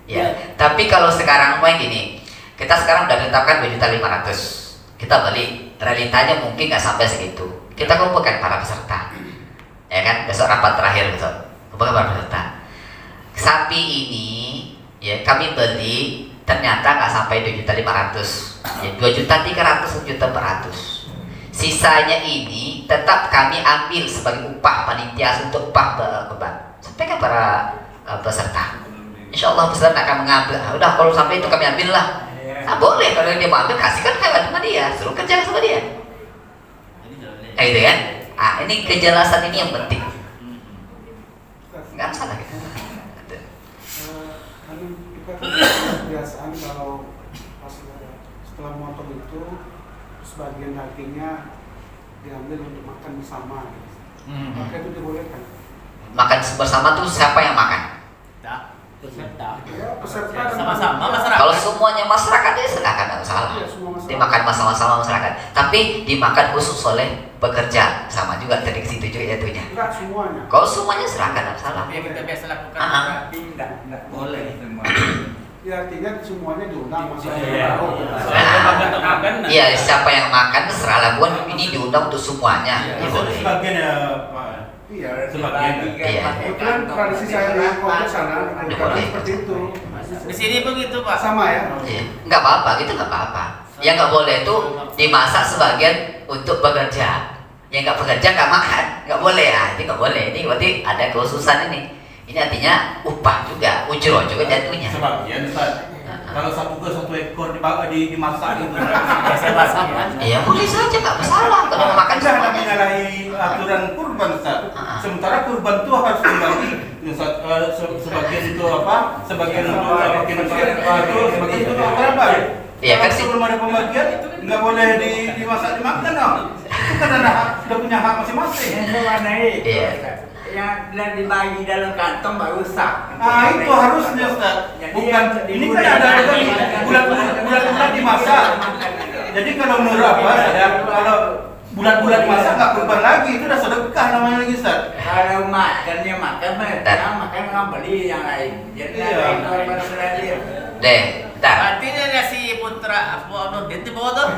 A: Ya. Tapi kalau sekarang main gini, kita sekarang udah tetapkan 2.500.000. Kita beli, realitanya mungkin nggak sampai segitu. Kita kumpulkan para peserta, ya kan? Besok rapat terakhir besok, kumpulkan para peserta. Sapi ini, ya kami beli ternyata nggak sampai 2.500.000, ya 2.300.000, 1.400.000. Sisanya ini tetap kami ambil sebagai upah panitia untuk upah kurban. Sampaikan para peserta. Insya Allah peserta akan mengambil. Udah kalau sampai itu kami ambil lah. Boleh kalau dia mau ambil, kasihkan hewan sama dia, suruh kerja sama dia. Gitu kan? Ini kejelasan ini yang penting. Nggak salah gitu.
F: Kita kan kebiasaan kalau pas setelah motong itu sebagian dagingnya diambil untuk makan bersama. Maka itu dibolehkan.
A: Makan bersama tuh siapa yang makan?
B: Peserta.
F: Ya, peserta dan
B: Sama-sama masyarakat.
A: Kalau semuanya masyarakat dia silakan, nggak salah.
F: Iya, semua masyarakat.
A: Dimakan sama-sama masyarakat. Tapi dimakan khusus oleh pekerja, sama juga tadi ke situ juga jatuhnya.
F: Enggak semuanya.
A: Kalau semuanya silakan, nggak salah.
B: Tapi yang kita biasa lakukan
A: Ah.
G: Tidak boleh semua.
F: Ya artinya semuanya diundang maksudnya.
G: Iya.
A: Iya, siapa yang makan terserah. Bukan ini diundang untuk semuanya. Ya, boleh.
E: Sebagian ya Pak.
F: Iya.
E: Sebagian.
A: Iya.
F: Kebetulan tradisi saya di Komplek sana
A: Boleh.
F: seperti itu.
B: di sini begitu Pak.
F: Sama ya.
A: Iya, nggak apa-apa, gitu nggak apa-apa. Yang nggak boleh itu dimasak sebagian untuk bekerja. Yang nggak bekerja nggak makan, nggak boleh ya. Itu nggak boleh. Ini berarti ada kekhususan ini. Ini artinya upah juga, ujroh juga jatuhnya.
E: Sebagian Ustaz. Kalau satu ekor dimasak gitu.
A: Iya, boleh saja, nggak masalah. Kalau mau makan
E: Tidak ada
A: semuanya.
E: menyalahi aturan kurban Ustaz. Sementara kurban itu harus dibagi Ustaz, sebagian itu apa? Sebagian untuk sebagian itu untuk apa?
A: Iya, kan
E: Kalau
A: sih.
E: sebelum ada pembagian nggak boleh dimasak dimakan dong. Itu kan ada hak, sudah punya hak masing-masing.
A: Iya.
G: Yang dibagi dalam kantong baru rusak.
E: Itu harusnya Ustaz. Bukan ini kan ada bulan-bulan dimasak. Jadi kalau menurut apa saya kalau bulan-bulan dimasak nggak kurban lagi, itu udah sedekah namanya lagi Ustaz.
G: Kalau makannya makan, makan orang beli yang lain. Jadi
E: Iya.
G: yang lain orang beli.
A: Deh, bentar.
B: Berarti dia si putra Abu Nurdin di bawah tuh.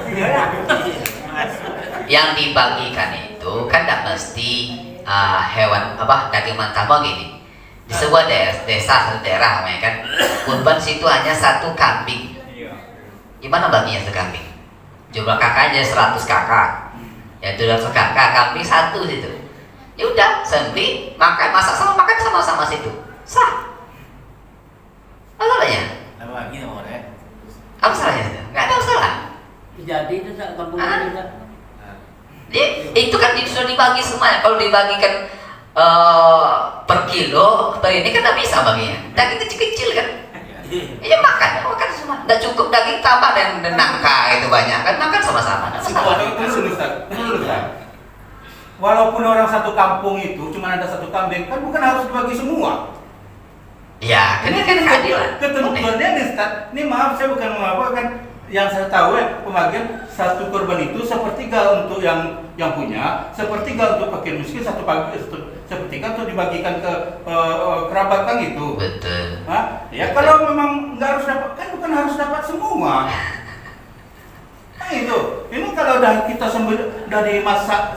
A: Yang dibagikan itu kan tidak mesti hewan apa daging mentah begini. Di sebuah desa atau daerah namanya kan kurban situ hanya satu kambing. Gimana baginya satu kambing? Jumlah kakaknya 100 kakak. Ya itu 100 kakak, kambing satu situ. Ya udah, sembelih, makan, masak sama-sama situ. Sah. Apa salahnya?
B: Apa lagi mau deh?
A: Apa salahnya? Nggak ada masalah.
H: Jadi itu kampung
A: Ah.
H: kita.
A: Itu kan sudah dibagi semuanya. Kalau dibagikan per kilo atau ini kan nggak bisa baginya. Daging kecil-kecil kan. Iya makan semua. Nggak cukup daging tambah dan nangka itu banyak kan makan sama-sama.
E: Walaupun orang satu kampung itu cuma ada satu kambing kan bukan harus dibagi semua.
A: Ya, kan keadilan.
E: Ketentuannya nih Ustaz. Ini maaf saya bukan mengapa kan yang saya tahu pembagian satu korban itu sepertiga untuk yang punya, sepertiga untuk fakir miskin, sepertiga untuk dibagikan ke kerabat kan gitu.
A: Betul.
E: Hah? Ya kalau memang nggak harus dapat kan bukan harus dapat semua. Nah itu, ini kalau udah kita udah dimasak,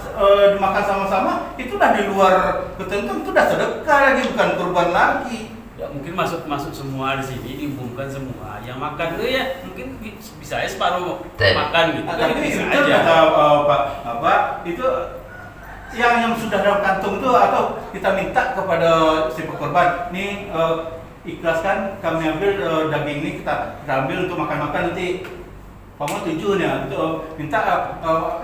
E: dimakan sama-sama, itu udah di luar ketentuan, itu udah sedekah lagi bukan kurban lagi.
H: Ya mungkin masuk semua di sini, diumumkan semua. Yang makan itu ya mungkin bisa aja separuh makan gitu. Kan
E: Tapi
H: bisa
E: itu
H: aja.
E: kata Pak, itu yang sudah dalam kantung itu atau kita minta kepada si korban, nih ikhlaskan kami ambil daging ini kita ambil untuk makan-makan nanti. Kamu tujuannya itu minta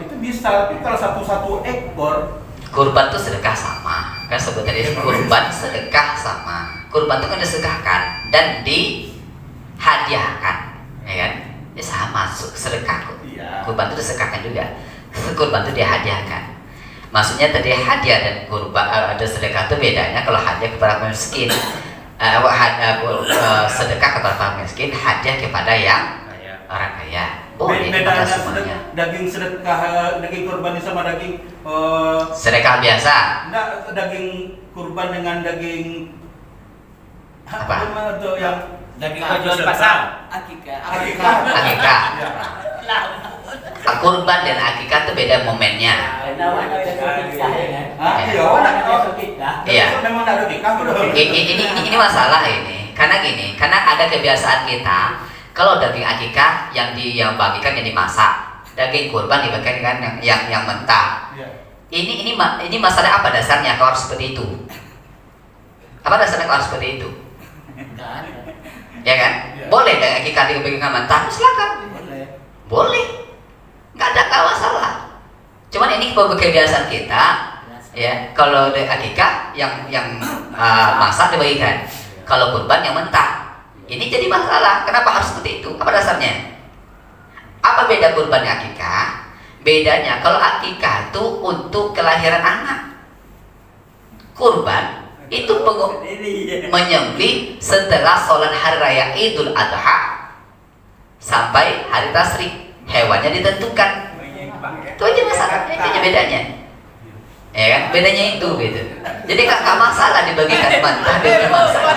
E: itu bisa, tapi kalau satu ekor
A: Kurban itu sedekah sama. Kan sebenarnya kurban sedekah sama. Kurban itu kan disedekahkan dan dihadiahkan, ya kan? Ya sama, sedekah.
E: Iya.
A: Kurban itu disedekahkan juga. Kurban itu dihadiahkan. Maksudnya tadi hadiah dan kurban ada sedekah itu bedanya. Kalau hadiah kepada miskin, sedekah kepada orang miskin, hadiah kepada yang orang kaya. Boleh
E: bedanya
A: semuanya.
E: daging sedekah, daging kurban sama daging
A: Sedekah biasa.
E: enggak, daging kurban dengan daging
A: Apa?
E: Itu yang
C: Daging
B: Jual
C: jual
B: di
C: di
B: pasar.
C: Akikah.
A: Akikah. Kurban dan akikah itu beda momennya. Iya.
E: Memang ada nikah
A: Ini masalah ini. Karena gini, karena ada kebiasaan kita kalau daging akikah yang bagikan yang dimasak, daging kurban dibagikan kan yang mentah. Ini masalah apa dasarnya kalau harus seperti itu? Apa dasarnya kalau harus seperti itu? Ya kan? Boleh daging akikah dibagikan mentah, silakan. Boleh. Nggak ada masalah. Cuman ini kebiasaan kita, ya. Kalau akikah yang masak dibagikan, kalau kurban yang mentah. Ini jadi masalah. Kenapa harus seperti itu? Apa dasarnya? Apa beda kurban dan akikah? Bedanya kalau akikah itu untuk kelahiran anak. Kurban itu menyembelih setelah sholat hari raya Idul Adha sampai hari tasrik. Hewannya ditentukan. Itu aja masalahnya, itu aja bedanya. Ya kan? Bedanya itu gitu. Jadi nggak masalah dibagikan mentah dengan masalah.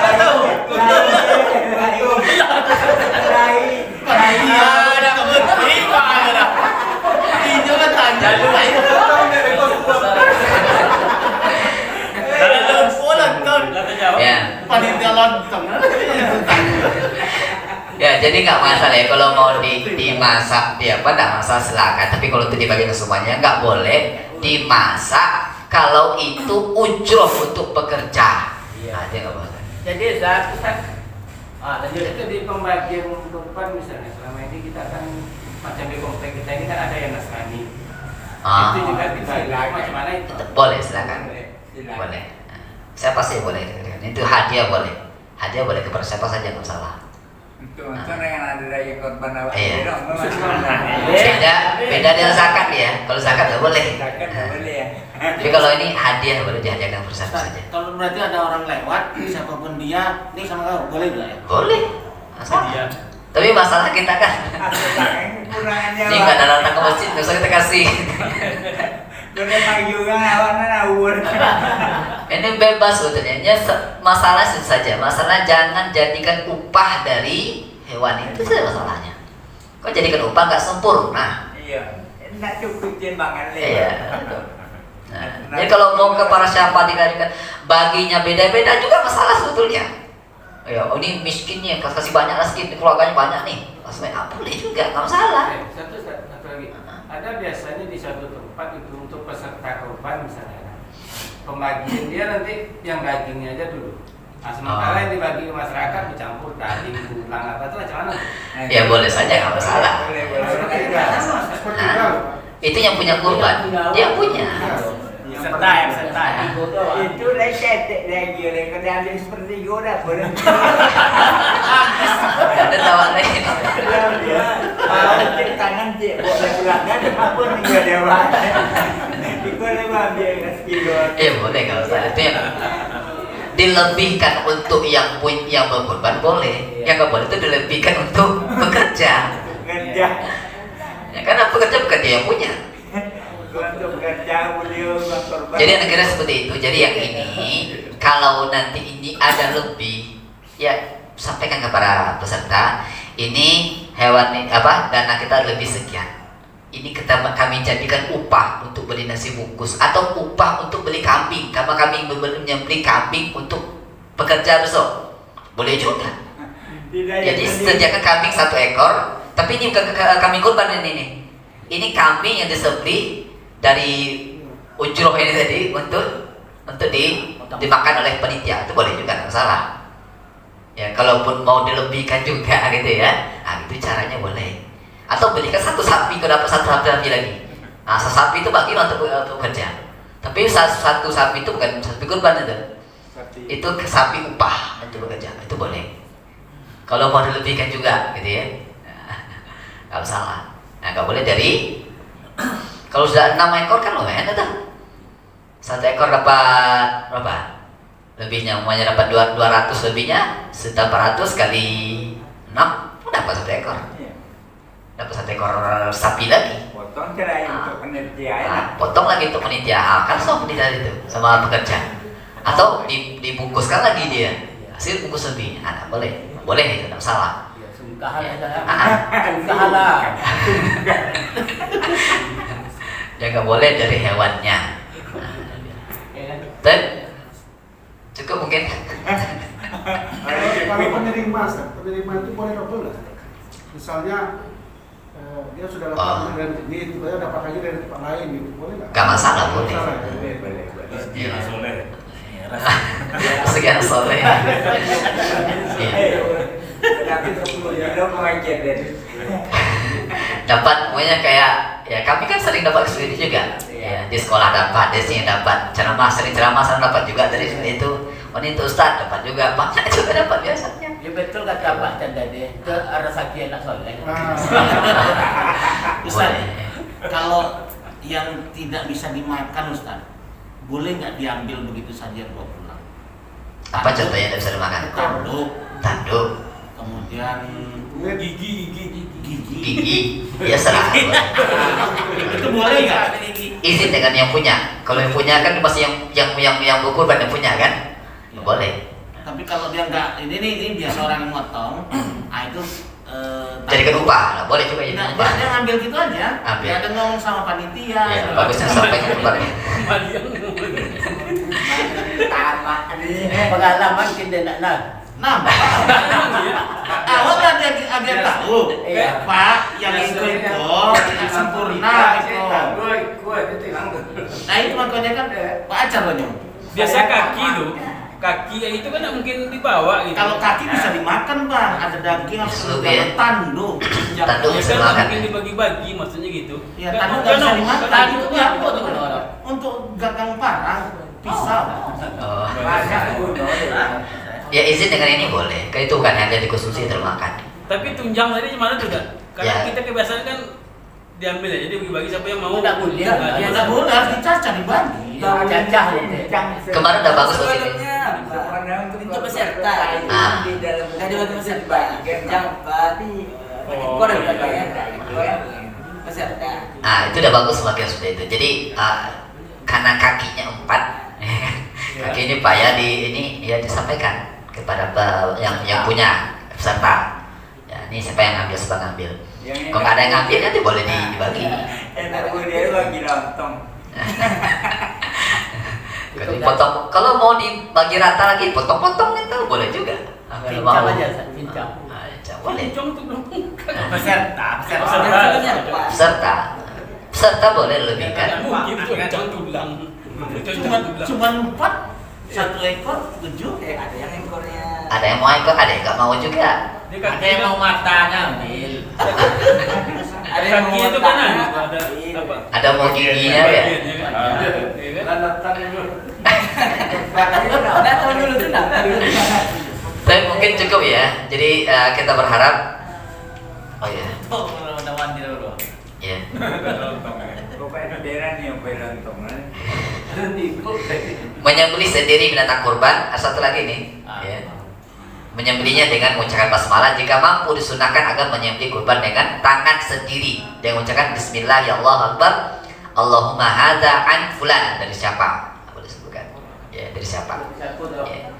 A: Ya, jadi nggak masalah ya kalau mau dimasak nggak masalah silakan. Tapi kalau itu dibagikan semuanya nggak boleh dimasak kalau itu ujroh untuk pekerja. Nah, dia nggak boleh.
B: Jadi itu di pembagian kurban misalnya selama ini kita kan macam di komplek kita ini kan ada yang Nasrani. Itu juga dibagi macam mana itu?
A: Boleh silakan. Boleh. Nah, siapa sih boleh? Itu hadiah boleh. Hadiah boleh kepada siapa saja nggak masalah.
G: Untung yang ada dari korban awal.
A: Iya. Beda dengan zakat ya. Kalau zakat nggak boleh.
G: Zakat nggak boleh ya.
A: Tapi kalau ini hadiah boleh dihadiahkan kepada siapa saja.
C: Kalau berarti ada orang lewat, siapapun dia, ini sama kamu boleh nggak ya?
A: Boleh. Masalah. Tapi masalah kita kan
G: Kurangannya.
A: ini nggak ada datang ke masjid, nggak usah kita kasih.
G: Udah maju kan awalnya awal.
A: Ini bebas sebetulnya. Masalah itu saja. Masalah jangan jadikan upah dari hewan itu saja masalahnya. Kau jadikan upah nggak sempurna.
G: Iya. Nggak cukup timbangan leh.
A: Iya. Nah, jadi kalau mau ke para siapa dikatakan baginya beda-beda juga masalah sebetulnya. Ya, oh ini miskinnya kasih banyak lagi, keluarganya banyak nih. Maksudnya boleh juga, nggak masalah.
B: Satu lagi. Ada biasanya di suatu tempat itu untuk peserta kurban misalnya. Pembagian dia nanti yang dagingnya aja dulu. Nah, sementara yang dibagi ke masyarakat dicampur daging, tulang apa itu macam mana?
A: Ya boleh saja, nggak masalah.
G: Boleh.
F: Seperti itu.
A: Itu yang punya kurban, dia punya.
H: Peserta ya, peserta ya.
G: Itu lagi diambil seperti udah boleh.
A: Ada tawa lain.
G: Cek tangan cek boleh pulangan apa nih gak dewa. Boleh ambil sekilo.
A: Boleh kalau saya itu yang dilebihkan untuk yang berkorban boleh. Yang nggak boleh itu dilebihkan untuk bekerja.
G: Kerja.
A: Ya, karena bekerja bukan dia yang punya.
G: Untuk kerja beliau berkorban.
A: Jadi negara seperti itu. Jadi yang ini kalau nanti ini ada lebih, ya sampaikan kepada peserta. Ini hewan dana kita lebih sekian. Ini kami jadikan upah untuk beli nasi bungkus atau upah untuk beli kambing. Karena kami beli kambing untuk bekerja besok. Boleh juga. Jadi sediakan kambing 1 ekor. Tapi ini bukan kambing kurban ini. Ini kambing yang disembelih dari ujroh ini tadi untuk dimakan oleh panitia. Itu boleh juga, nggak salah. Ya, kalaupun mau dilebihkan juga gitu ya, nah itu caranya boleh. Atau belikan 1 sapi, kalau dapat 1 sapi lagi. Nah, 1 sapi itu bagi untuk kerja. Tapi 1 sapi itu bukan sapi kurban itu. Itu sapi upah untuk bekerja, itu boleh. Kalau mau dilebihkan juga, gitu ya, nggak salah. Nah, nggak boleh dari. Kalau sudah 6 ekor kan lumayan tuh. 1 ekor dapat berapa? Lebihnya umumnya dapat 200 lebihnya, 1.400 kali 6 dapat 1 ekor. Dapat 1 ekor sapi lagi.
G: Potong cerai untuk penitia.
A: Potong lagi untuk penitia. Kan sama penitia itu sama pekerja. Atau dibungkuskan lagi dia. Hasil bungkus lebih. Nah, boleh itu tidak salah.
H: Sungkahan lah.
A: Ya nggak boleh dari hewannya. Dan cukup mungkin.
F: Kalau penerima itu boleh double lah. Misalnya dia sudah dapat dari ini, tiba-tiba dapat lagi dari tempat lain gitu, boleh nggak?
A: Gak masalah, boleh.
G: Boleh.
C: Iya, soleh.
A: Sekian soleh.
G: Tapi 10 kilo mengajar deh.
A: Dapat pokoknya kayak ya kami kan sering dapat seperti itu juga. Ya, di sekolah dapat, di sini dapat sering ceramah dapat juga dari itu. Oh ini untuk Ustaz dapat juga, banyak juga dapat biasanya.
H: Ya betul kata Pak Chan tadi, ke arah saki anak soleh.
C: Ustaz, kalau yang tidak bisa dimakan Ustaz, boleh nggak diambil begitu saja bawa pulang?
A: Apa contohnya yang tidak bisa dimakan? Tanduk.
C: Kemudian
A: gigi. Ya serah.
C: Itu boleh nggak?
A: Izin dengan yang punya. Kalau yang punya kan masih yang berkorban yang punya kan?
C: Ya.
A: Boleh.
C: Tapi kalau dia nggak, ini biasa orang yang motong, itu
A: Jadikan upah, nah, boleh juga jadi upah.
C: Dia ngambil gitu aja.
A: Ambil.
C: Dia ada ngomong sama panitia.
A: Ya, bagusnya sampaikan kepada.
G: Tamak nih.
H: Pengalaman kita nak.
C: Nah, awal ada tahu, Pak, yang itu yang sempurna itu. Nah itu makanya kan Pak Acar banyak.
H: Biasa kaki tuh, kaki yang itu kan nggak mungkin dibawa gitu.
C: Kalau kaki bisa dimakan Bang, ada daging harus ada tanduk.
A: Tanduk
H: Ya
A: bisa
H: kan
A: makan.
H: mungkin dibagi-bagi maksudnya gitu.
C: Ya
H: Nggak
C: tanduk nggak bisa dimakan.
H: Tanduk
C: Itu
H: tuh
C: ya
H: apa tuh orang?
C: untuk gagang parang, pisau.
A: Oh.
G: Banyak kuno.
A: Ya izin dengan ini boleh. Kayak itu bukan hanya dikonsumsi termakan.
H: Tapi tunjang tadi gimana tuh kan? Karena
A: Ya.
H: kita kebiasaan kan diambil aja, jadi bagi-bagi siapa yang mau.
G: Udah boleh.
C: Udah boleh harus dicacah dibagi.
G: Cacah.
A: Kemarin udah bagus tuh ini.
G: Untuk peserta.
A: Ah.
G: Di dalam
I: Ada bagi peserta. Jangan tadi.
G: Oh,
I: Kau ada berapa
G: iya.
I: ya? Peserta.
A: Ah itu udah bagus semakin seperti itu. Jadi karena kakinya 4, kaki ini payah ini ya disampaikan kepada yang punya peserta. Ya ini siapa yang ngambil siapa ngambil. Kalau nggak ada yang ngambil nanti boleh dibagi.
G: Enak dia bagi lontong.
A: Kalau dipotong, kalau mau dibagi rata lagi potong-potong itu boleh juga. Kalau mau.
H: Cincang aja, cincang.
A: Boleh.
H: Cincang tuh belum.
C: Peserta.
A: Peserta boleh lebihkan.
H: Mungkin cincang tulang.
C: Cuma 4, 1 ekor 7.
I: Ada yang ekornya.
A: Ada yang mau ikut, ada yang nggak mau juga.
H: Ada yang mau matanya ambil.
I: Ada yang mau
H: Kaki itu kan
I: matanya,
H: ada
I: ambil.
H: apa?
A: Ada mau giginya ya.
B: Jangan daftar dulu.
I: Datang dulu tuh, datang dulu.
A: Tapi mungkin cukup ya. Jadi kita berharap. Oh ya.
C: Oh, udah mandi dulu.
A: Ya.
G: Pokoknya daerah nih yang belontong.
A: Menyembelih sendiri binatang kurban. Satu lagi nih. Ya. Menyembelihnya dengan mengucapkan basmalah. Jika mampu disunahkan agar menyembelih kurban dengan tangan sendiri. Dengan mengucapkan Bismillah ya Allah Akbar. Allahumma hadza an fulan. Dari siapa? Boleh disebutkan. Ya, dari siapa? Ya.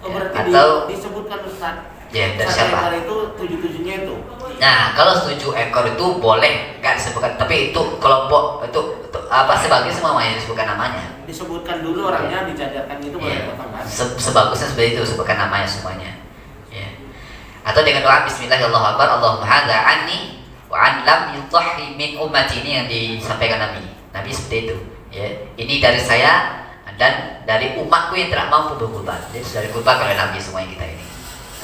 C: Oh, berarti
A: Atau
C: disebutkan Ustaz.
A: ya dari
C: Satu
A: siapa?
C: ekor itu 7-7-nya itu.
A: Nah, kalau 7 ekor itu boleh nggak disebutkan, tapi itu kelompok itu apa sebagai semuanya disebutkan namanya.
C: Disebutkan dulu orangnya, dijajarkan gitu boleh
A: Ya.
C: potong kan?
A: Sebagusnya seperti itu sebutkan namanya semuanya. Ya. Atau dengan doa Bismillahirrahmanirrahim Allahumma hadza anni wa an lam yudhhi min ummati, ini yang disampaikan Nabi. Nabi seperti itu. Ya. Ini dari saya dan dari umatku yang tidak mampu berkurban. Jadi sudah dikurban oleh Nabi semuanya kita ini.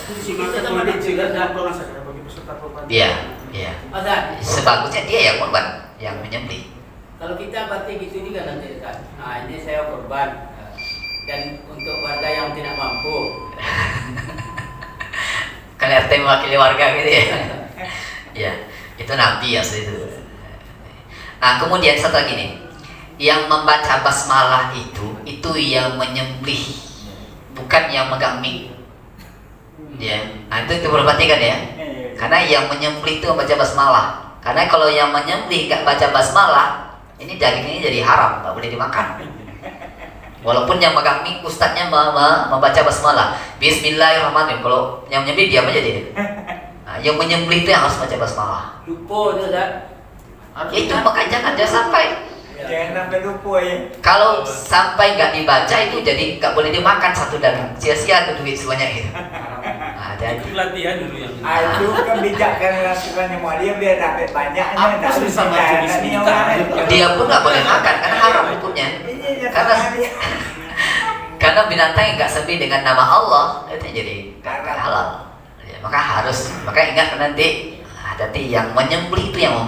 F: Tapi di sini kita ada juga potongan saja bagi peserta kurban.
A: Iya, iya.
I: Ustaz,
A: Sebagusnya dia yang kurban, yang menyembelih.
I: kalau kita berarti gitu juga nanti Ustaz. Nah, ini saya korban. Dan untuk warga yang tidak mampu.
A: Kan RT mewakili warga gitu ya. Ya, itu Nabi ya itu. Nah, kemudian satu lagi nih. Yang membaca basmalah itu yang menyembelih, bukan yang megang mic. Ya, nah itu perhatikan ya. Karena yang menyembelih itu membaca basmalah. Karena kalau yang menyembelih nggak baca basmalah, ini dagingnya jadi haram, nggak boleh dimakan. Walaupun yang megang mic ustadznya membaca basmalah, Bismillahirrahmanirrahim. Kalau yang menyembelih diam aja dia. Nah, yang menyembelih itu yang harus baca basmalah.
I: Lupa itu Ustaz.
A: Ya itu makanya jangan sampai.
G: Jangan sampai lupa ya.
A: Kalau sampai nggak dibaca itu jadi nggak boleh dimakan satu daging, sia-sia tuh duit sebanyak itu. Nah, jadi
H: Itu pelatihan dulu yang.
G: Itu kebijakan lakukannya mau dia biar dapat banyaknya.
C: Apa sih sama jenis minta?
A: dia pun nggak boleh makan karena haram hukumnya. Karena binatang yang nggak sembelih dengan nama Allah itu jadi nggak halal. Ya, maka ingat nanti hati yang menyembelih itu yang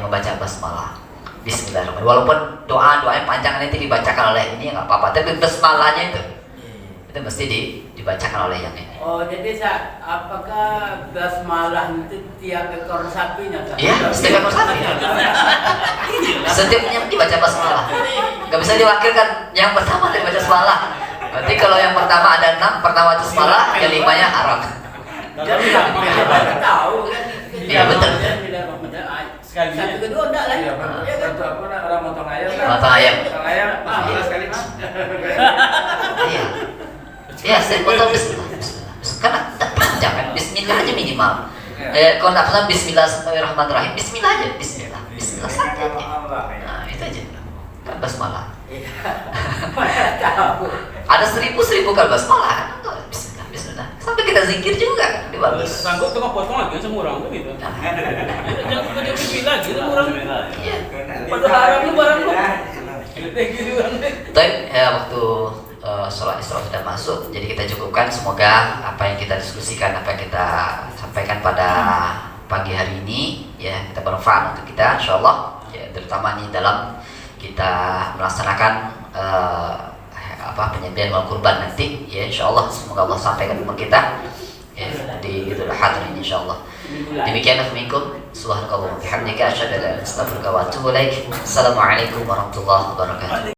A: membaca basmalah. Bismillahirrahmanirrahim. Walaupun doa-doanya panjang nanti dibacakan oleh ini nggak apa-apa, tapi basmalahnya itu mesti dibacakan oleh yang ini.
I: Oh, jadi Ustaz, apakah basmalah itu tiap ekor sapinya Ustaz?
A: Iya, setiap ekor sapi. Setiapnya dibaca basmalah. Nggak bisa diwakilkan yang pertama dibaca basmalah. Berarti kalau yang pertama ada 6, pertama itu basmalah, yang 5-nya haram.
I: Jadi nggak tahu kan?
A: Iya, betul.
I: Satu kedua enggak lah.
B: Iya,
I: Ya kan?
B: bantu apa nak orang motong ayam?
A: Motong ayam.
B: Motong ayam,
A: Iya.
B: sekali.
A: Iya. Iya, saya potong bismillah. Karena tak panjang kan, bismillah aja minimal. Kalau tak pernah Bismillahirrahmanirrahim, bismillah aja, bismillah santai aja. Nah, itu aja. Kan basmalah.
I: Tahu.
A: Ada 1000 kan basmalah kan? Bismillah. Sampai kita zikir juga, di bagus.
H: Sanggup tengah potong lagi sama orang tuh gitu. Jangan kerja pipi lagi sama orang.
A: Iya.
H: Pada haram lu barang lu. Gitu kan.
A: Tapi waktu sholat isra sudah masuk, jadi kita cukupkan. Semoga apa yang kita diskusikan, apa yang kita sampaikan pada pagi hari ini, ya kita bermanfaat untuk kita, insyaallah. Ya, terutama nih dalam kita melaksanakan penyembelihan wal kurban nanti, ya insyaallah. Semoga Allah sampaikan kepada kita ya, di Idul Adha ini insyaallah. Demikian minkum, subhanallahi wa bihamdika, asyhadu an la ilaha illa anta, astaghfiruka wa atubu ilaik. Assalamualaikum warahmatullahi wabarakatuh.